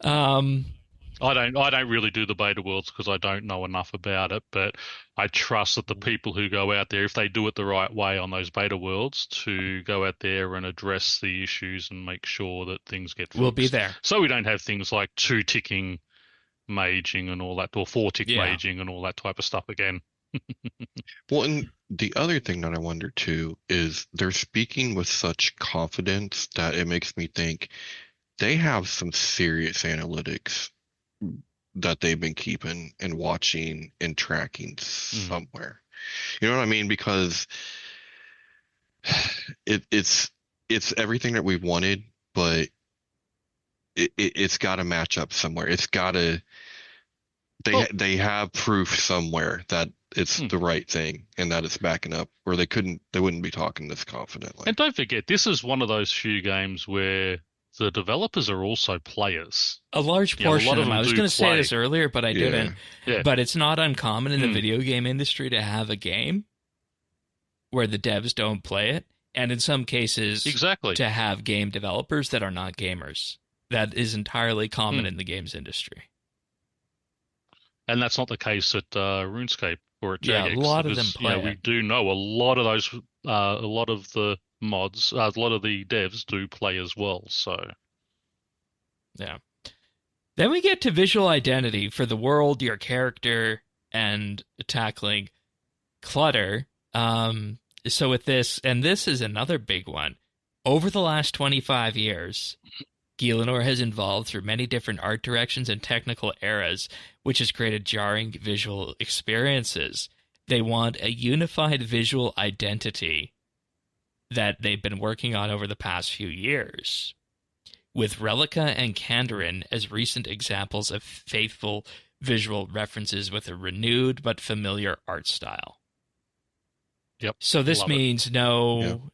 I don't really do the beta worlds because I don't know enough about it, but I trust that the people who go out there, if they do it the right way on those beta worlds, to go out there and address the issues and make sure that things get fixed. We'll be there. So we don't have things like 2-ticking maging and all that, or 4-tick maging and all that type of stuff again. Well, and the other thing that I wonder too is they're speaking with such confidence that it makes me think they have some serious analytics that they've been keeping and watching and tracking somewhere. You know what I mean? Because it's everything that we wanted, but it's got to match up somewhere. It's got to. They have proof somewhere that it's the right thing and that it's backing up, or they wouldn't be talking this confidently. And don't forget, this is one of those few games where the developers are also players. A large portion of them. I was going to say this earlier, but I didn't. Yeah. But it's not uncommon in the video game industry to have a game where the devs don't play it, and in some cases, to have game developers that are not gamers. That is entirely common in the games industry. And that's not the case at RuneScape or at Jagex. Yeah, a lot of them play we do know a lot of those, a lot of the mods, a lot of the devs do play as well. So, yeah. Then we get to visual identity for the world, your character, and tackling clutter. So with this, and this is another big one. Over the last 25 years, Gielinor has evolved through many different art directions and technical eras, which has created jarring visual experiences. They want a unified visual identity that they've been working on over the past few years, with Relica and Kandarin as recent examples of faithful visual references with a renewed but familiar art style. Yep. So this means no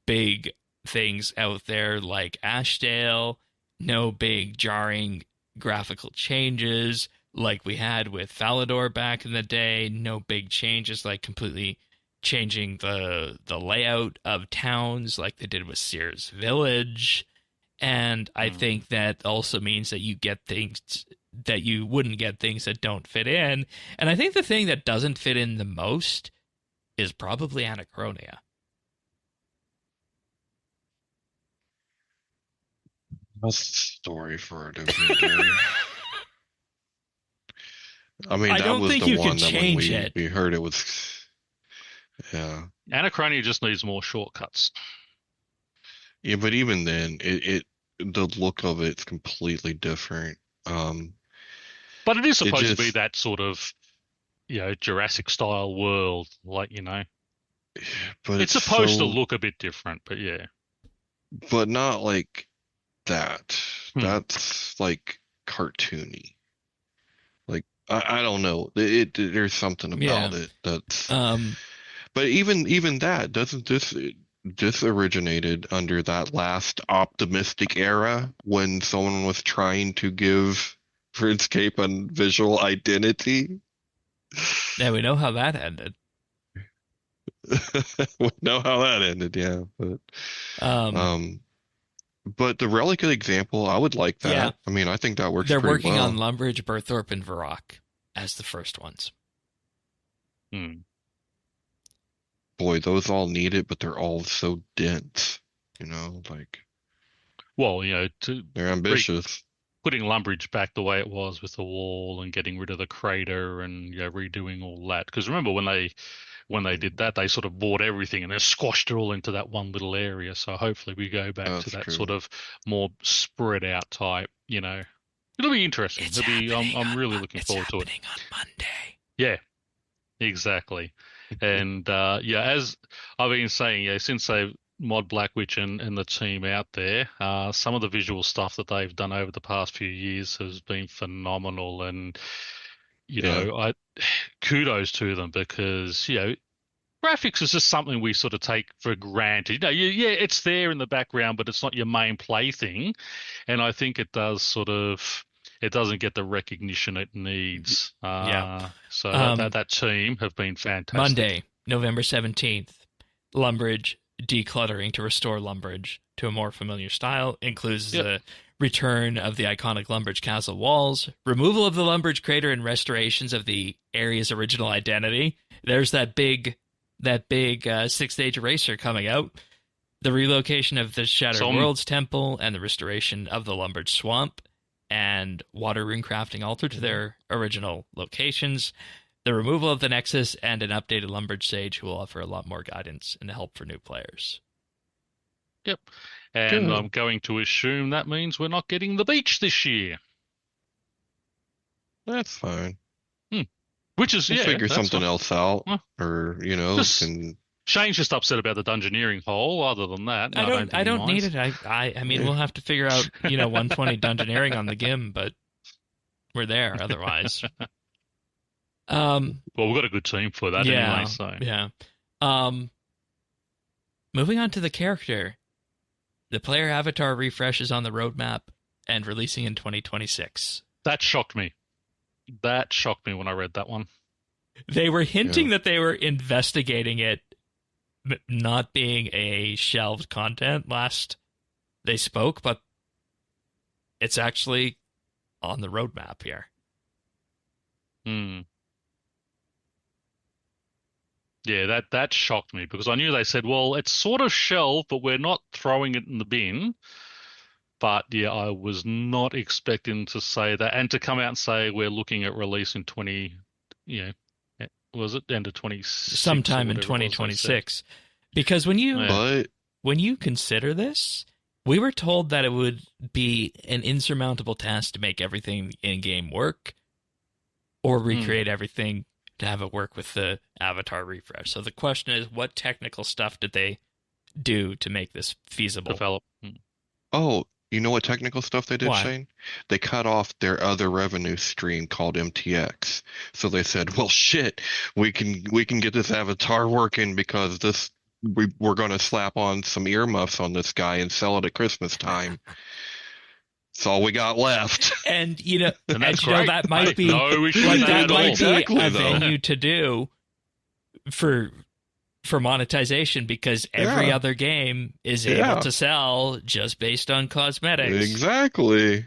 big things out there like Ashdale, no big jarring graphical changes like we had with Falador back in the day, no big changes like completely changing the layout of towns like they did with Sears Village. And I think that also means that you get things that you wouldn't get, things that don't fit in. And I think the thing that doesn't fit in the most is probably Anachronia. That's the story for a different day. I mean, I that don't was think the you one can that when change it. we heard it was, yeah. Anachronia just needs more shortcuts. Yeah, but even then, the look of it's completely different. But it is supposed to be just- that sort of, Jurassic style world, like, but it's supposed to so- look a bit different, but yeah. but not like that. Hmm. That's like cartoony. Like I don't know. There's something about it that's. But even that doesn't this originated under that last optimistic era when someone was trying to give RuneScape a visual identity. Yeah, we know how that ended. We know how that ended, yeah. But the Relic example, I would like that. Yeah. I mean, I think that works They're pretty working well. on Lumbridge, Berthorpe, and Varrock as the first ones. Boy, those all need it, but they're all so dense. Like Well, they're ambitious. putting Lumbridge back the way it was with the wall and getting rid of the crater and redoing all that. Because remember when they did that, they sort of bought everything and they squashed it all into that one little area. So hopefully we go back That's to that true. sort of more spread out type. It'll be interesting. I'm really looking forward to it. It's happening on Monday. Yeah, exactly. And as I've been saying, since they mod Black Witch and the team out there, some of the visual stuff that they've done over the past few years has been phenomenal. And I kudos to them because graphics is just something we sort of take for granted. It's there in the background, but it's not your main plaything. And I think it doesn't get the recognition it needs. So that team have been fantastic. Monday, November 17th, Lumbridge decluttering to restore Lumbridge to a more familiar style includes the return of the iconic Lumbridge Castle walls, removal of the Lumbridge crater, and restorations of the area's original identity. There's that big 6-stage eraser coming out. The relocation of the Shattered Worlds Temple and the restoration of the Lumbridge Swamp and Water Rune Crafting Altar to their original locations. The removal of the Nexus and an updated Lumbridge Sage who will offer a lot more guidance and help for new players. Yep. And I'm going to assume that means we're not getting the beach this year. That's fine. Which is, We'll figure that's something fine. else out. Huh. Or, Just- can... Shane's just upset about the dungeoneering hole. Other than that, I don't need it. I mean, we'll have to figure out 120 dungeoneering on the GIM, but we're there otherwise. Well, we've got a good team for that anyway. So yeah. Moving on to the character, the player avatar refresh is on the roadmap and releasing in 2026. that shocked me. That shocked me when I read that one. They were hinting that they were investigating it not being a shelved content last they spoke, but it's actually on the roadmap here. Yeah, that shocked me because I knew they said, well, it's sort of shelved, but we're not throwing it in the bin. But yeah, I was not expecting to say that and to come out and say we're looking at release in was it end of 26? Sometime in 2026. Because when you consider this, we were told that it would be an insurmountable task to make everything in-game work or recreate everything to have it work with the avatar refresh. So the question is, what technical stuff did they do to make this feasible? Develop. Oh, you know what technical stuff they did, What? Shane? They cut off their other revenue stream called MTX. So they said, well, shit, we can get this avatar working because we're going to slap on some earmuffs on this guy and sell it at Christmas time. That's all we got left. And that's great. that might be No, we like shouldn't that at all. might be Exactly, a though. venue to do for for monetization because every Yeah. other game is Yeah. able to sell just based on cosmetics. Exactly.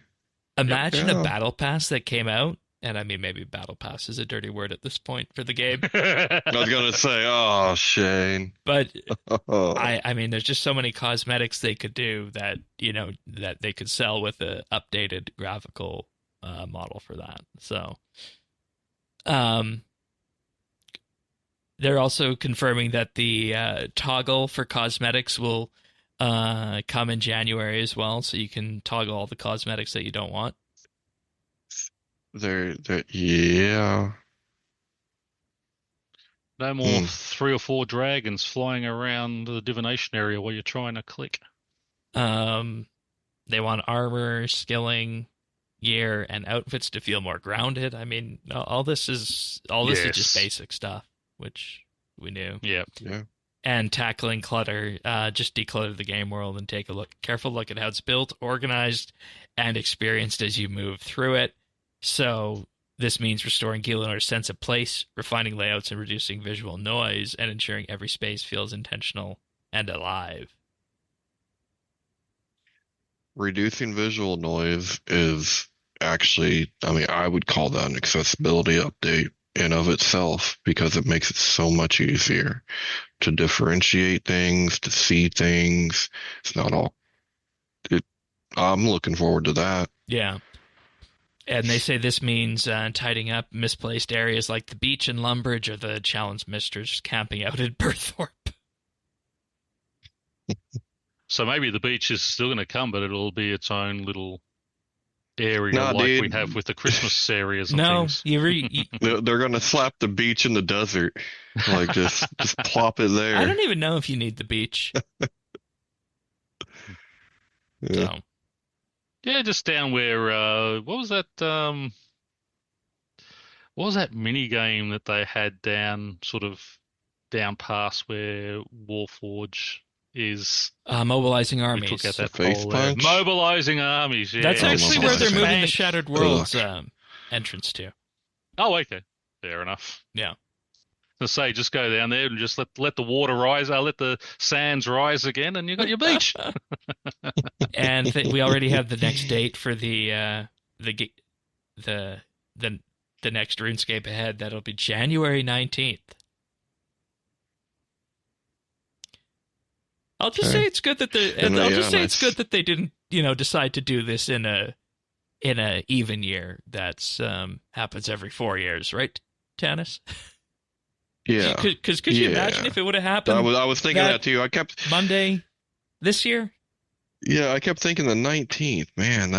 Imagine a Yeah. battle pass that came out, and I mean maybe battle pass is a dirty word at this point for the game, I was gonna say, oh, Shane. but Oh. I mean there's just so many cosmetics they could do that that they could sell with a updated graphical model for that. So they're also confirming that the toggle for cosmetics will come in January as well, so you can toggle all the cosmetics that you don't want. Yeah. No more 3 or 4 dragons flying around the divination area while you're trying to click. They want armor, skilling, gear, and outfits to feel more grounded. I mean, all this is just basic stuff, which we knew. Yeah. And tackling clutter, just declutter the game world and take a careful look at how it's built, organized, and experienced as you move through it. So this means restoring Gielinar's sense of place, refining layouts and reducing visual noise, and ensuring every space feels intentional and alive. Reducing visual noise is actually, I mean, I would call that an accessibility update in of itself because it makes it so much easier to differentiate things, to see things. It's not all. I'm looking forward to that. Yeah. And they say this means tidying up misplaced areas like the beach in Lumbridge or the challenge misters camping out at Burthorpe. So maybe the beach is still going to come, but it'll be its own little area we have with the Christmas areas and things. They're going to slap the beach in the desert. Like, just plop it there. I don't even know if you need the beach. Yeah. So. Yeah, just down where, what was that mini game that they had down past where Warforge is? Mobilizing armies. We took out that Face Punch? Mobilizing armies, yeah. That's actually where they're moving the Shattered Worlds entrance to. Oh, okay. Fair enough. Yeah. To say, just go down there and just let the water rise, let the sands rise again, and you got your beach. And we already have the next date for the next RuneScape ahead. That'll be January 19th. I'll just say it's good that it's good that they didn't, decide to do this in a even year. That's happens every 4 years, right, Tanis? Yeah. Because could you imagine if it would have happened? I was thinking that too. I kept Monday this year. Yeah, I kept thinking the 19th. Man,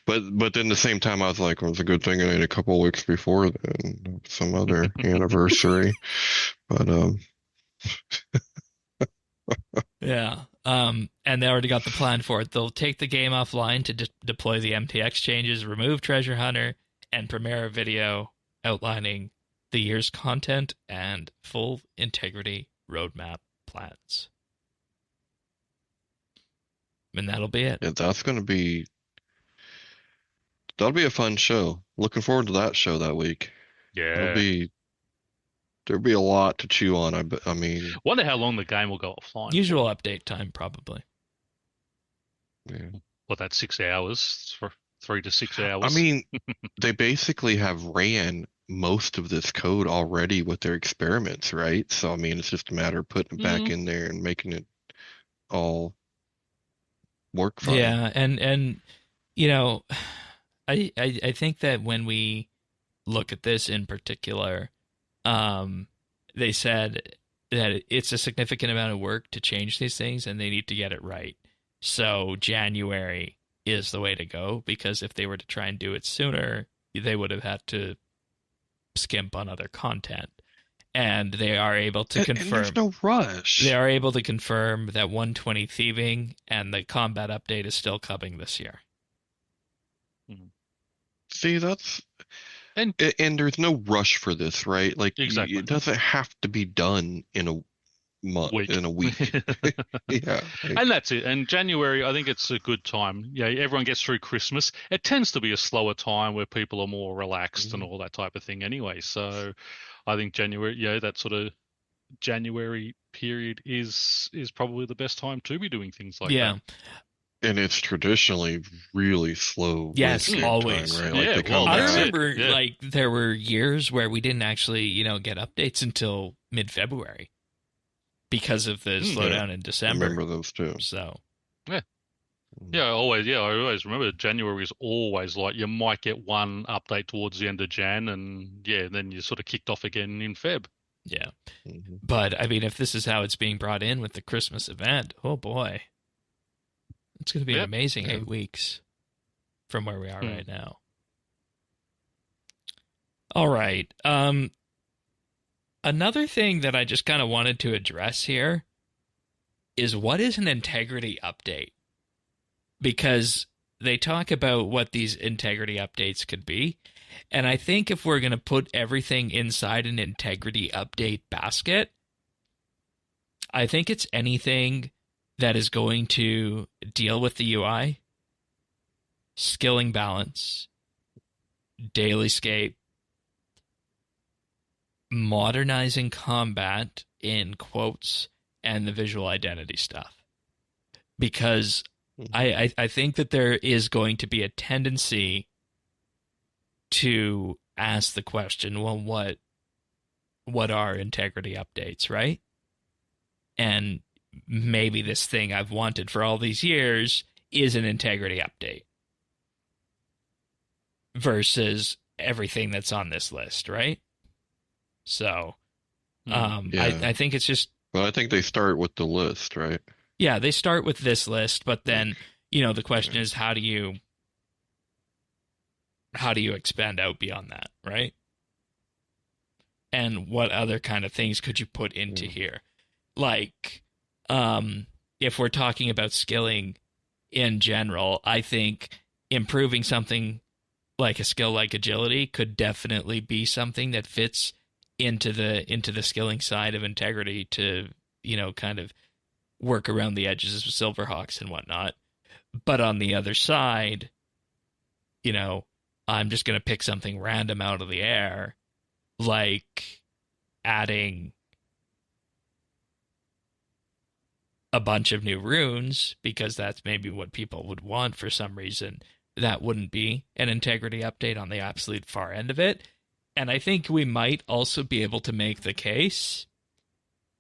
but then the same time I was like, well, it's a good thing it ain't a couple weeks before then, some other anniversary. But yeah. And they already got the plan for it. They'll take the game offline to deploy the MTX changes, remove Treasure Hunter, and premiere a video outlining the year's content and full integrity roadmap plans. And that'll be it. Yeah, that'll be a fun show. Looking forward to that show that week. Yeah. There'll be a lot to chew on. I mean, wonder how long the game will go offline. Usual update time, probably. Yeah. What, that's 6 hours? 3 to 6 hours? I mean, they basically have ran most of this code already with their experiments, right? So, I mean, it's just a matter of putting it back in there and making it all work fine. Yeah, and I think that when we look at this in particular, they said that it's a significant amount of work to change these things, and they need to get it right. So January is the way to go, because if they were to try and do it sooner, they would have had to skimp on other content. And they are able to confirm. And there's no rush. They are able to confirm that 120 thieving and the combat update is still coming this year. See, and there's no rush for this, right? Like, exactly. It doesn't have to be done in a month, in a week. Yeah. And that's it. And January, I think it's a good time. Yeah, everyone gets through Christmas. It tends to be a slower time where people are more relaxed and all that type of thing anyway. So I think January, that sort of January period is probably the best time to be doing things like Yeah. that. And it's traditionally really slow. Yes, RuneScape always. time, right? Yeah, Like they well, come I that's back. it. remember Yeah. like there were years where we didn't actually, get updates until mid-February because of the slowdown in I December. remember those too. So, Yeah, I always remember January is always like you might get one update towards the end of Jan, and then you're sort of kicked off again in Feb. yeah. Mhm. But I mean, if this is how it's being brought in with the Christmas event, oh boy. It's going to be an Yep. amazing 8 weeks from where we are right now. All right. Another thing that I just kind of wanted to address here is what is an integrity update? Because they talk about what these integrity updates could be. And I think if we're going to put everything inside an integrity update basket, I think it's anything that is going to deal with the UI, skilling balance, DailyScape, modernizing combat in quotes, and the visual identity stuff. Because I think that there is going to be a tendency to ask the question, well, what are integrity updates, right? And maybe this thing I've wanted for all these years is an integrity update versus everything that's on this list, right? So, I think it's just... Well, I think they start with the list, right? Yeah, they start with this list, but then, the question is how do you expand out beyond that, right? And what other kind of things could you put into here? Like, if we're talking about skilling in general, I think improving something like a skill like agility could definitely be something that fits into the skilling side of integrity to, kind of work around the edges of Silverhawks and whatnot. But on the other side, I'm just going to pick something random out of the air, like adding a bunch of new runes, because that's maybe what people would want for some reason. That wouldn't be an integrity update on the absolute far end of it. And I think we might also be able to make the case,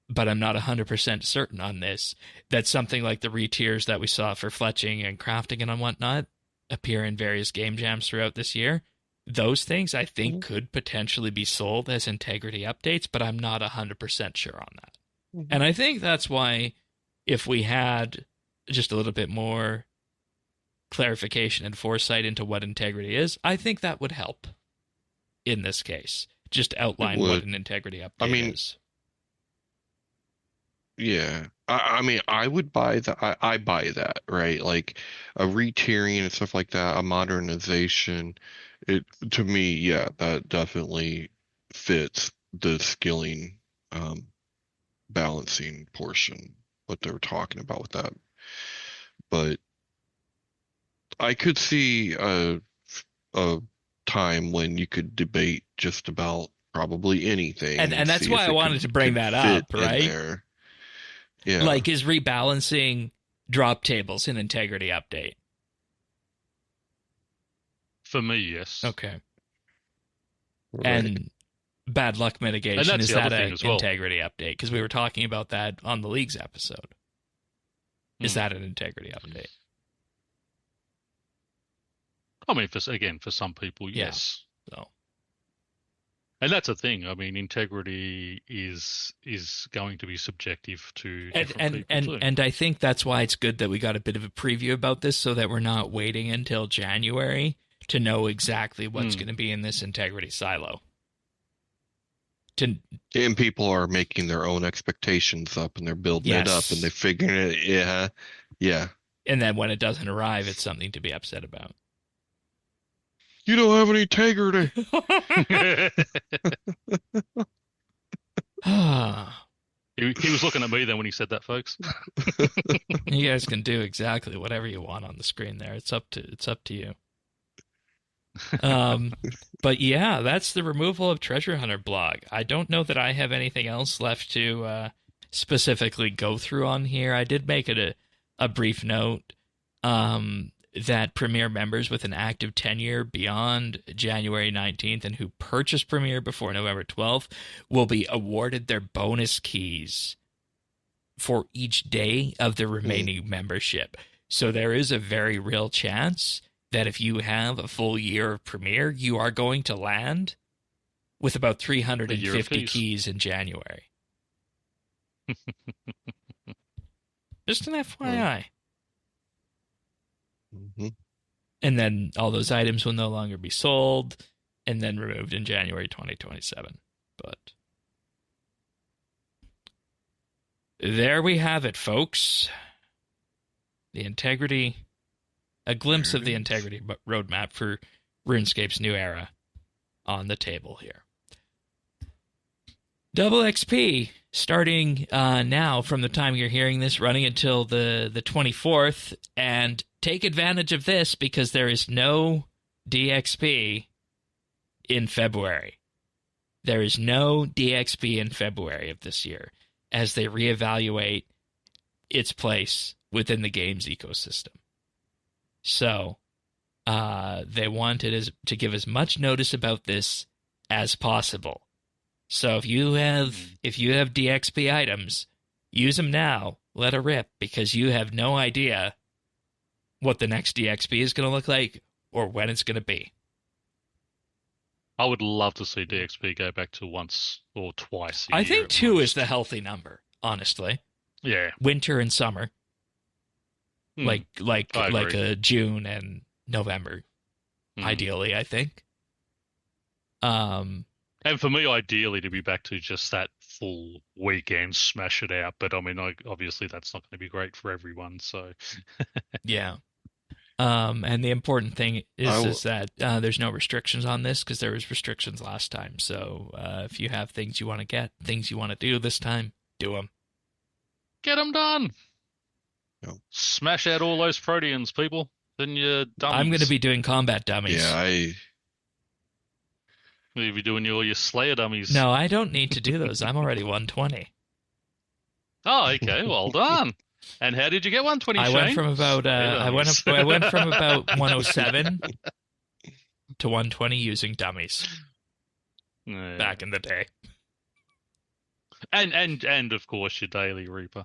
but I'm not 100% certain on this, that something like the retiers that we saw for fletching and crafting and whatnot appear in various game jams throughout this year. Those things I think could potentially be sold as integrity updates, but I'm not 100% sure on that. And I think that's why if we had just a little bit more clarification and foresight into what integrity is, I think that would help in this case. Just outline what an integrity update is. Yeah. I mean, I would buy that. I buy that, right? Like a retiering and stuff like that, a modernization. To me, yeah, that definitely fits the skilling, balancing portion, what they were talking about with that. But I could see a time when you could debate just about probably anything. And that's why I wanted to bring that up, right? Yeah. Like, is rebalancing drop tables an integrity update? For me, yes. Okay. Right. And bad luck mitigation, is that an integrity update? Because we were talking about that on the League's episode. Is that an integrity update? I mean, for some people, yes. So. And that's a thing. I mean, integrity is going to be subjective to different people too. And I think that's why it's good that we got a bit of a preview about this, so that we're not waiting until January to know exactly what's going to be in this integrity silo. And people are making their own expectations up, and they're building it up, and they're figuring it. Yeah. And then when it doesn't arrive, it's something to be upset about. You don't have any integrity. He was looking at me then when he said that, folks. You guys can do exactly whatever you want on the screen there. It's up to you. But yeah, that's the removal of Treasure Hunter blog. I don't know that I have anything else left to specifically go through on here. I did make it a brief note that Premier members with an active tenure beyond January 19th and who purchase Premier before November 12th will be awarded their bonus keys for each day of the remaining membership. So there is a very real chance that if you have a full year of Premier, you are going to land with about 350 keys in January. Just an FYI. Mm-hmm. And then all those items will no longer be sold and then removed in January 2027. But there we have it, folks. The integrity, a glimpse of the integrity roadmap for RuneScape's new era on the table here. Double XP starting now from the time you're hearing this, running until the 24th, and take advantage of this because there is no DXP in February. There is no DXP in February of this year as they reevaluate its place within the game's ecosystem. So they wanted to give as much notice about this as possible. So if you have DXP items, use them now. Let her rip, because you have no idea what the next DXP is going to look like or when it's going to be. I would love to see DXP go back to once or twice a year. I think 2 is the healthy number, honestly. Yeah. Winter and summer. Like a June and November, ideally, I think. And for me, ideally, to be back to just that full weekend, smash it out. But I mean, obviously, that's not going to be great for everyone. So, yeah. And the important thing is that there's no restrictions on this because there was restrictions last time. So if you have things you want to get, things you want to do this time, do them. Get them done. No. Smash out all those proteans, people. Then you're dummies. I'm going to be doing combat dummies. Yeah, You'll be doing all your Slayer dummies. No, I don't need to do those. I'm already 120. Oh, okay. Well done. And how did you get 120, Shane? I went from about I went from about 107 to 120 using dummies back in the day. And of course your Daily Reaper.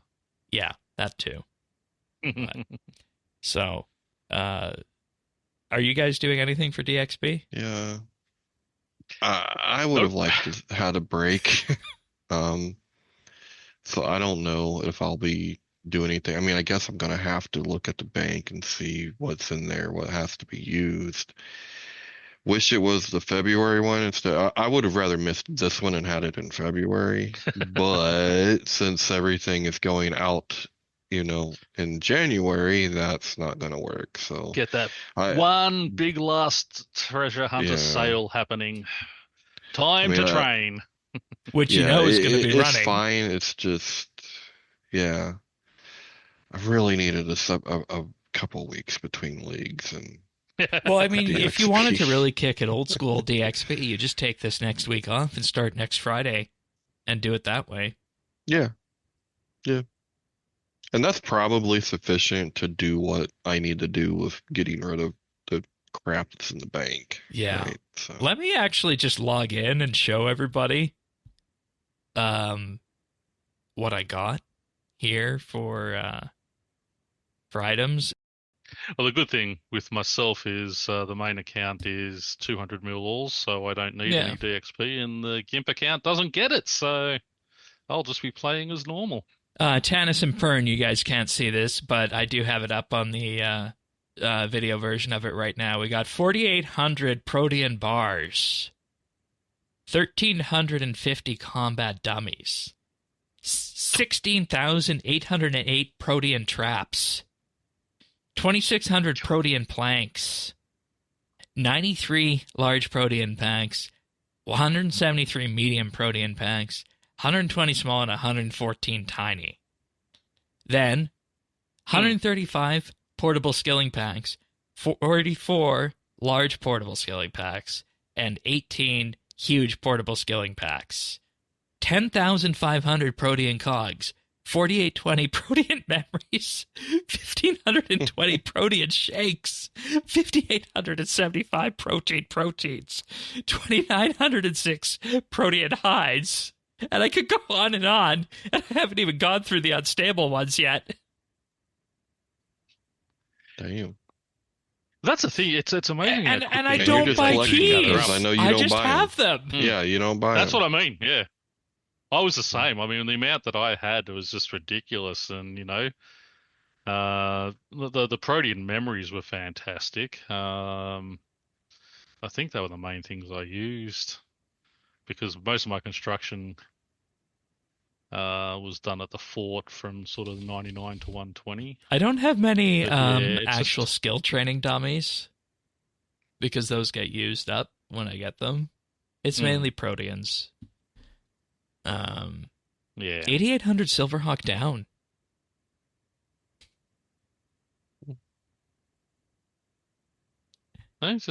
Yeah, that too. So, are you guys doing anything for DXP? Yeah. I would have liked to had a break. So I don't know if I'll be doing anything. I mean, I guess I'm going to have to look at the bank and see what's in there, what has to be used. Wish it was the February one instead. I would have rather missed this one and had it in February. But since everything is going out, in January, that's not going to work. So get that one big last treasure hunter sale happening. Time to train. Which is going to be running. It's fine. It's just, I really needed a couple weeks between leagues and. Well, I mean, if you wanted to really kick it old school DXP, you just take this next week off and start next Friday and do it that way. Yeah. Yeah. And that's probably sufficient to do what I need to do with getting rid of the crap that's in the bank. Yeah. Right? So. Let me actually just log in and show everybody what I got here for items. Well, the good thing with myself is the main account is 200 mil all, so I don't need any DXP, and the GIMP account doesn't get it, so I'll just be playing as normal. Tannis and Fern, you guys can't see this, but I do have it up on the video version of it right now. We got 4,800 Protean bars, 1,350 combat dummies, 16,808 Protean traps, 2,600 Protean planks, 93 large Protean packs, 173 medium Protean packs, 120 small, and 114 tiny. Then, 135 portable skilling packs, 44 large portable skilling packs and 18 huge portable skilling packs. 10,500 Protean cogs, 4820 Protean memories, 1,520 Protean shakes, 5,875 proteins, 2,906 Protean hides. And I could go on, and I haven't even gone through the unstable ones yet. Damn. That's the thing. It's amazing. And I And don't you're just buy collecting keys. others. I know you I don't just buy have them. Yeah, you don't buy That's them. what I mean. Yeah, I was the same. I mean, the amount that I had was just ridiculous, and the Protean memories were fantastic. I think they were the main things I used because most of my construction was done at the fort from sort of 99 to 120. I don't have many But yeah, it's actual just- skill training dummies because those get used up when I get them. It's mainly Proteans. Yeah. 8,800 Silverhawk down. No, it's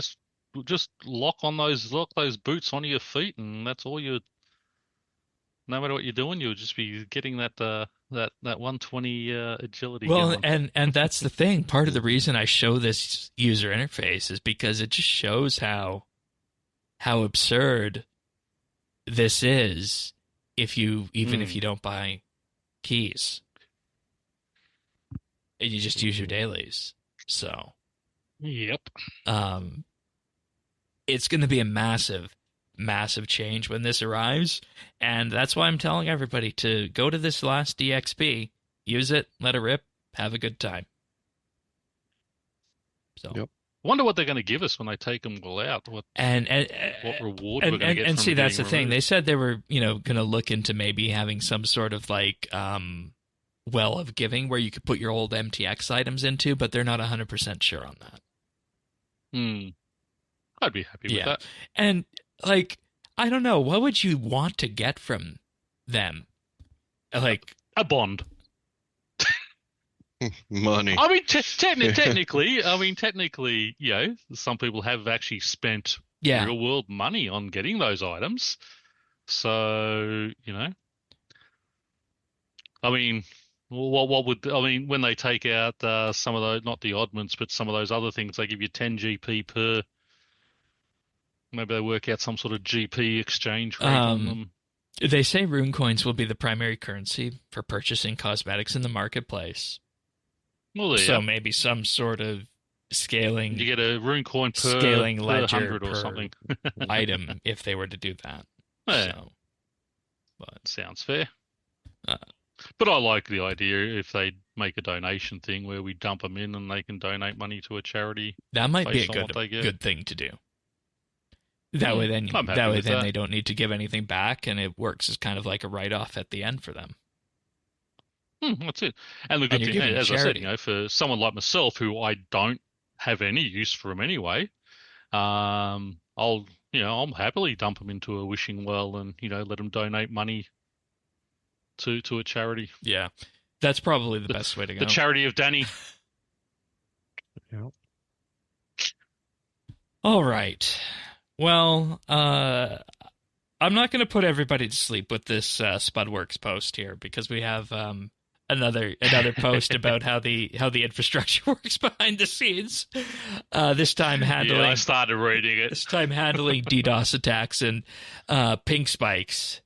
just lock those boots onto your feet, and that's all you. No matter what you're doing, you'll just be getting that 120 agility. Well, going. and that's the thing. Part of the reason I show this user interface is because it just shows how absurd this is if you don't buy keys. And you just use your dailies. So Yep. it's going to be a massive change when this arrives, and that's why I'm telling everybody to go to this Last DXP, use it, let it rip, have a good time. So, Yep. Wonder what they're going to give us when they take them all out. What reward we're going to get and from see, that's the getting thing. removed. They said they were going to look into maybe having some sort of like well of giving where you could put your old MTX items into, but they're not 100% sure on that. I'd be happy with that. And like, I don't know, what would you want to get from them? Like A bond. Money. I mean, technically, some people have actually spent real world money on getting those items. So, I mean, when they take out some of those, not the oddments, but some of those other things, they give you 10 GP per. Maybe they work out some sort of GP exchange rate on them. They say rune coins will be the primary currency for purchasing cosmetics in the marketplace. Well, so maybe some sort of scaling. You get a rune coin per scaling ledger 100 or per something item if they were to do that. Yeah. So, but sounds fair. But I like the idea if they make a donation thing where we dump them in and they can donate money to a charity. That might be a based on what they get. good thing to do. That way, then they don't need to give anything back, and it works as kind of like a write-off at the end for them. That's it. And the good thing, as I said, for someone like myself who I don't have any use for them anyway, I'll happily dump them into a wishing well and let them donate money to a charity. Yeah, that's probably the best way to go. The charity of Danny. Yep. All right. Well, I'm not going to put everybody to sleep with this SpudWorks post here because we have another post about how the infrastructure works behind the scenes. This time handling. Yeah, I started reading it. This time handling DDoS attacks and pink spikes.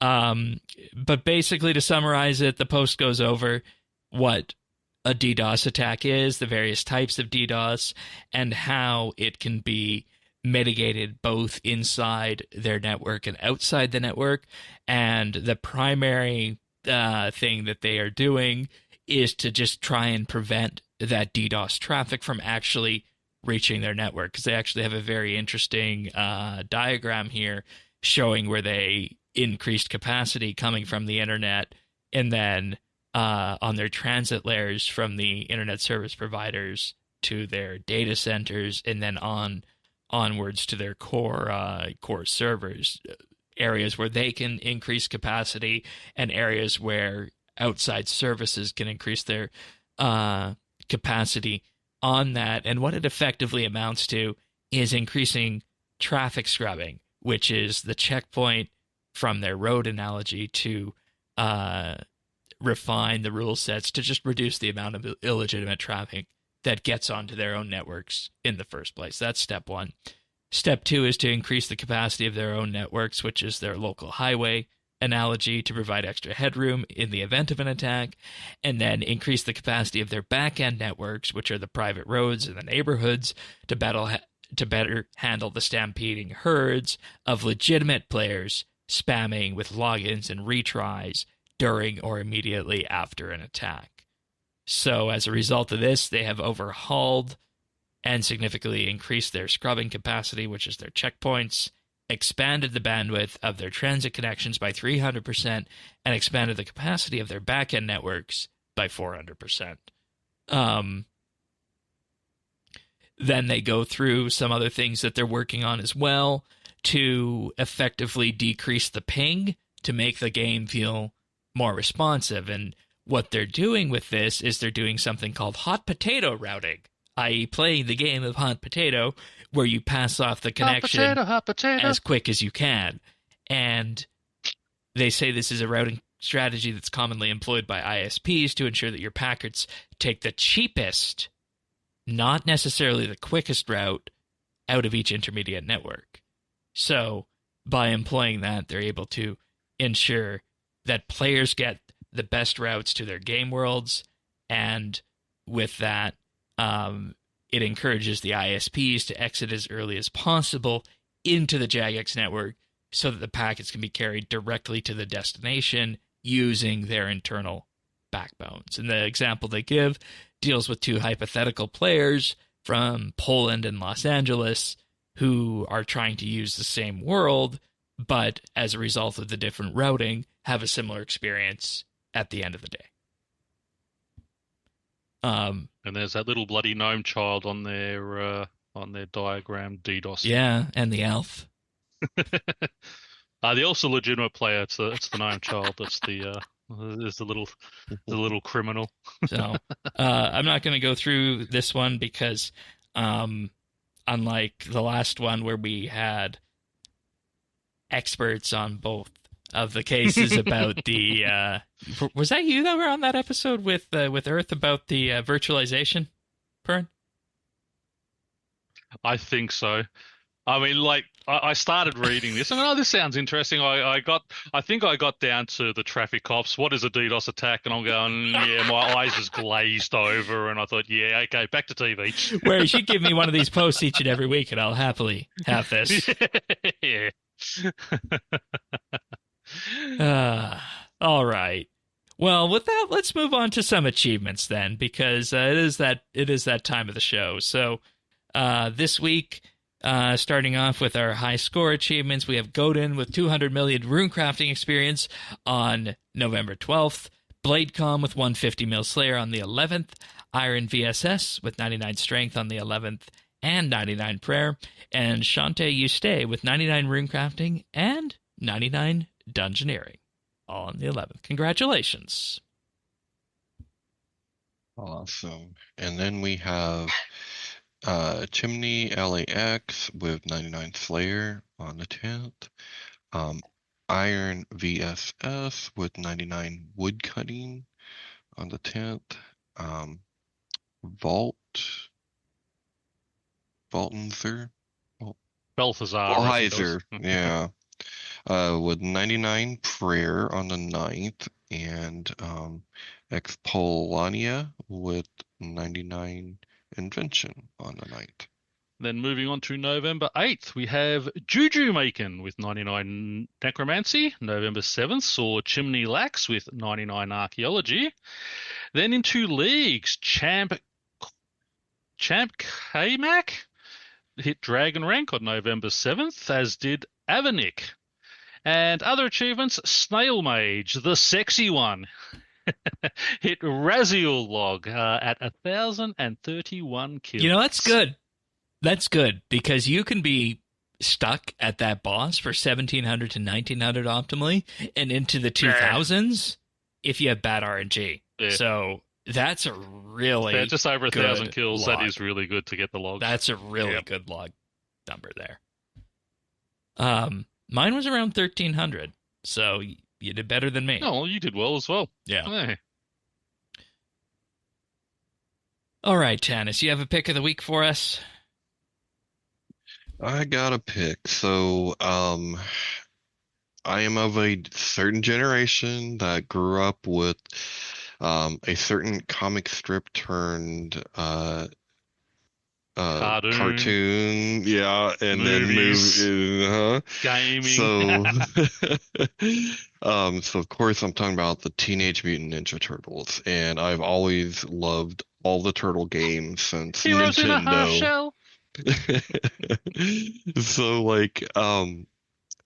But basically, to summarize it, the post goes over what a DDoS attack is, the various types of DDoS, and how it can be mitigated both inside their network and outside the network. And the primary thing that they are doing is to just try and prevent that DDoS traffic from actually reaching their network, because they actually have a very interesting diagram here showing where they increased capacity coming from the internet, and then on their transit layers from the internet service providers to their data centers, and then onwards to their core servers, areas where they can increase capacity and areas where outside services can increase their capacity on that. And what it effectively amounts to is increasing traffic scrubbing, which is the checkpoint from their road analogy to refine the rule sets to just reduce the amount of illegitimate traffic that gets onto their own networks in the first place. That's step one. Step two is to increase the capacity of their own networks, which is their local highway analogy, to provide extra headroom in the event of an attack, and then increase the capacity of their back-end networks, which are the private roads in the neighborhoods, to better handle the stampeding herds of legitimate players spamming with logins and retries during or immediately after an attack. So as a result of this, they have overhauled and significantly increased their scrubbing capacity, which is their checkpoints, expanded the bandwidth of their transit connections by 300%, and expanded the capacity of their backend networks by 400%. Then they go through some other things that they're working on as well to effectively decrease the ping to make the game feel more responsive. And what they're doing with this is they're doing something called hot potato routing, i.e. playing the game of hot potato, where you pass off the connection hot potato. as quick as you can. And they say this is a routing strategy that's commonly employed by ISPs to ensure that your packets take the cheapest, not necessarily the quickest route out of each intermediate network. So by employing that, they're able to ensure that players get the best routes to their game worlds, and with that, it encourages the ISPs to exit as early as possible into the Jagex network so that the packets can be carried directly to the destination using their internal backbones. And the example they give deals with two hypothetical players from Poland and Los Angeles who are trying to use the same world, but as a result of the different routing, have a similar experience at the end of the day. And there's that little bloody gnome child on their diagram, DDOS. Yeah, and the elf. The elf's a legitimate player. It's the gnome child. That's the little criminal. So I'm not going to go through this one because, unlike the last one where we had experts on both of the cases about the was that you that were on that episode with Earth about the virtualization, Pern? I think so. I mean, like, I started reading this. I mean, this sounds interesting. I think I got down to the traffic cops. What is a DDoS attack? And I'm going, yeah, my eyes just glazed over. And I thought, yeah, okay, back to TV. Where you should give me one of these posts each and every week, and I'll happily have this. Yeah. All right. Well, with that, let's move on to some achievements then, because it is that time of the show. So this week, starting off with our high score achievements, we have Godin with 200 million runecrafting experience on November 12th, Bladecom with 150 mil Slayer on the 11th, Iron VSS with 99 strength on the 11th and 99 prayer, and Shantae Yuste with 99 runecrafting and 99 dungeoneering, all on the 11th. Congratulations. Awesome. And then we have Chimney LAX with 99 Slayer on the 10th. Iron VSS with 99 Woodcutting on the 10th. Balthazar, yeah. With 99 Prayer on the 9th, and Expolania with 99 Invention on the 9th. Then moving on to November 8th, we have Juju Macon with 99 Necromancy. November 7th saw Chimney Lax with 99 Archaeology. Then into leagues, Champ K-Mac hit Dragon Rank on November 7th, as did Avanik. And other achievements, Snail Mage, the sexy one, hit Raziel Log at 1,031 kills. You know, that's good. That's good, because you can be stuck at that boss for 1,700 to 1,900 optimally and into the 2,000s if you have bad RNG. Yeah. So That's a really Yeah, just over 1,000 good kills. log. That is really good to get the log. That's a really good log number there. Mine was around 1,300, so you did better than me. Oh, well, you did well as well. Yeah. Hey. All right, Tannis, you have a pick of the week for us? I got a pick. So, I am of a certain generation that grew up with a certain comic strip turned cartoon, yeah, and Movies. then Gaming. So, so of course I'm talking about the Teenage Mutant Ninja Turtles, and I've always loved all the turtle games since Heroes in a half Nintendo. shell. So like,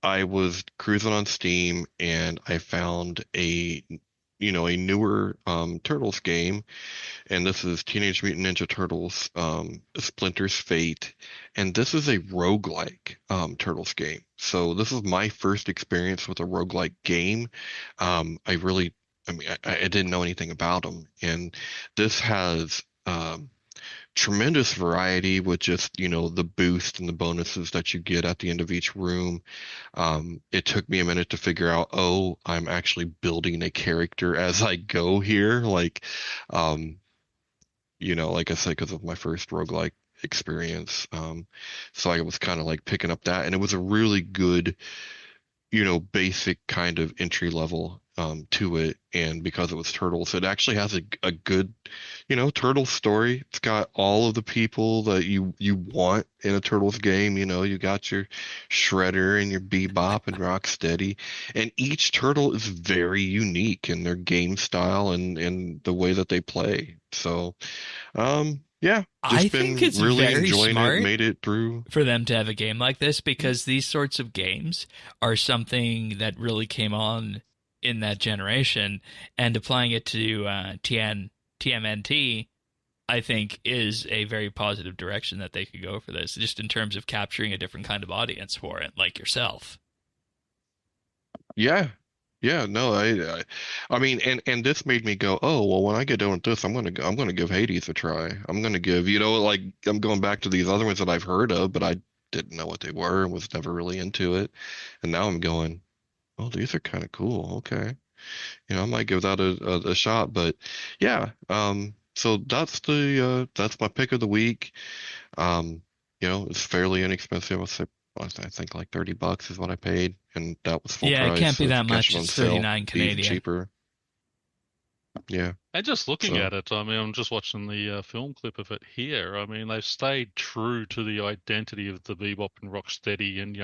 I was cruising on Steam and I found a newer Turtles game, and this is Teenage Mutant Ninja Turtles Splinter's Fate, and this is a roguelike Turtles game. So this is my first experience with a roguelike game. I didn't know anything about them, and this has tremendous variety with just, the boost and the bonuses that you get at the end of each room. It took me a minute to figure out, oh, I'm actually building a character as I go here. Like, like I said, because of my first roguelike experience. So I was kind of like picking up that, and it was a really good, basic kind of entry level to it. And because it was Turtles, it actually has a good, Turtles story. It's got all of the people that you want in a Turtles game. You got your Shredder and your Bebop and Rocksteady, and each turtle is very unique in their game style and the way that they play. So, yeah, I think it's really very enjoying smart it, made it through. for them to have a game like this, because these sorts of games are something that really came on in that generation, and applying it to TMNT, I think, is a very positive direction that they could go for this, just in terms of capturing a different kind of audience for it, like yourself. Yeah. Yeah, no, I mean, and this made me go, oh, well, when I get done with this, I'm gonna give Hades a try. I'm gonna give, like, I'm going back to these other ones that I've heard of, but I didn't know what they were and was never really into it. And now I'm going, oh, these are kind of cool. Okay. I might give that a shot, but yeah. So that's my pick of the week. It's fairly inexpensive. I think like $30 is what I paid, and that was full price. Yeah, it can't be so that if you catch much. it on It's sale, 39 even Canadian. cheaper. Yeah. And just looking So- at it, I mean, I'm just watching the film clip of it here. I mean, they've stayed true to the identity of the Bebop and Rocksteady, and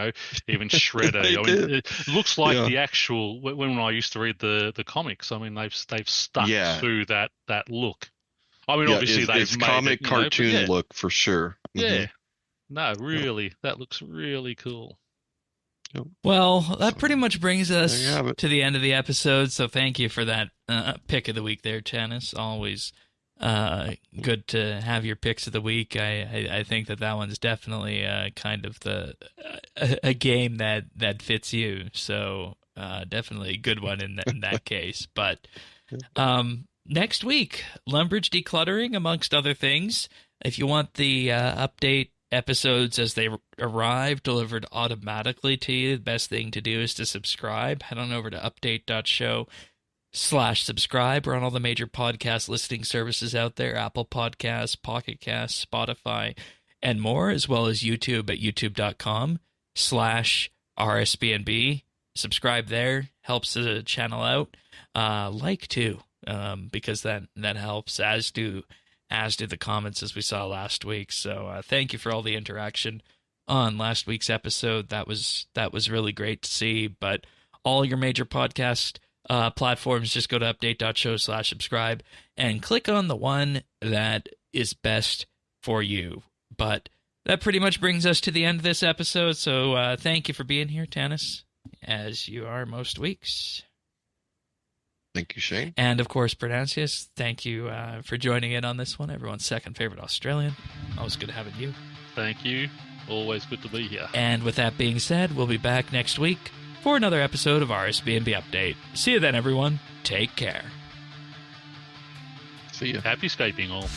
even Shredder. They I mean, did. it looks like Yeah. the actual when I used to read the comics. I mean, they've stuck Yeah. to that look. I mean, Yeah, obviously they've it's made comic it, but cartoon yeah, look for sure. yeah. No, really, that looks really cool. Well, that So, pretty much brings there you us have it. to the end of the episode, so thank you for that pick of the week there, Tannis. Always good to have your picks of the week. I think that one's definitely kind of a game that fits you, so definitely a good one in that case. But next week, Lumbridge decluttering, amongst other things. If you want the update episodes as they arrive delivered automatically to you, the best thing to do is to subscribe. Head on over to update.show/subscribe. We're on all the major podcast listening services out there: Apple Podcasts, Pocket Casts, Spotify, and more, as well as YouTube at youtube.com/RSBANDB. Subscribe there, helps the channel out. Like too, because that helps, as do the comments, as we saw last week. So thank you for all the interaction on last week's episode. That was really great to see. But all your major podcast platforms, just go to update.show/subscribe and click on the one that is best for you. But that pretty much brings us to the end of this episode. So thank you for being here, Tannis, as you are most weeks. Thank you, Shane. And, of course, Pronuncius, thank you for joining in on this one. Everyone's second favorite Australian. Always good having you. Thank you. Always good to be here. And with that being said, we'll be back next week for another episode of RSBANDB Update. See you then, everyone. Take care. See ya. Happy scaping all.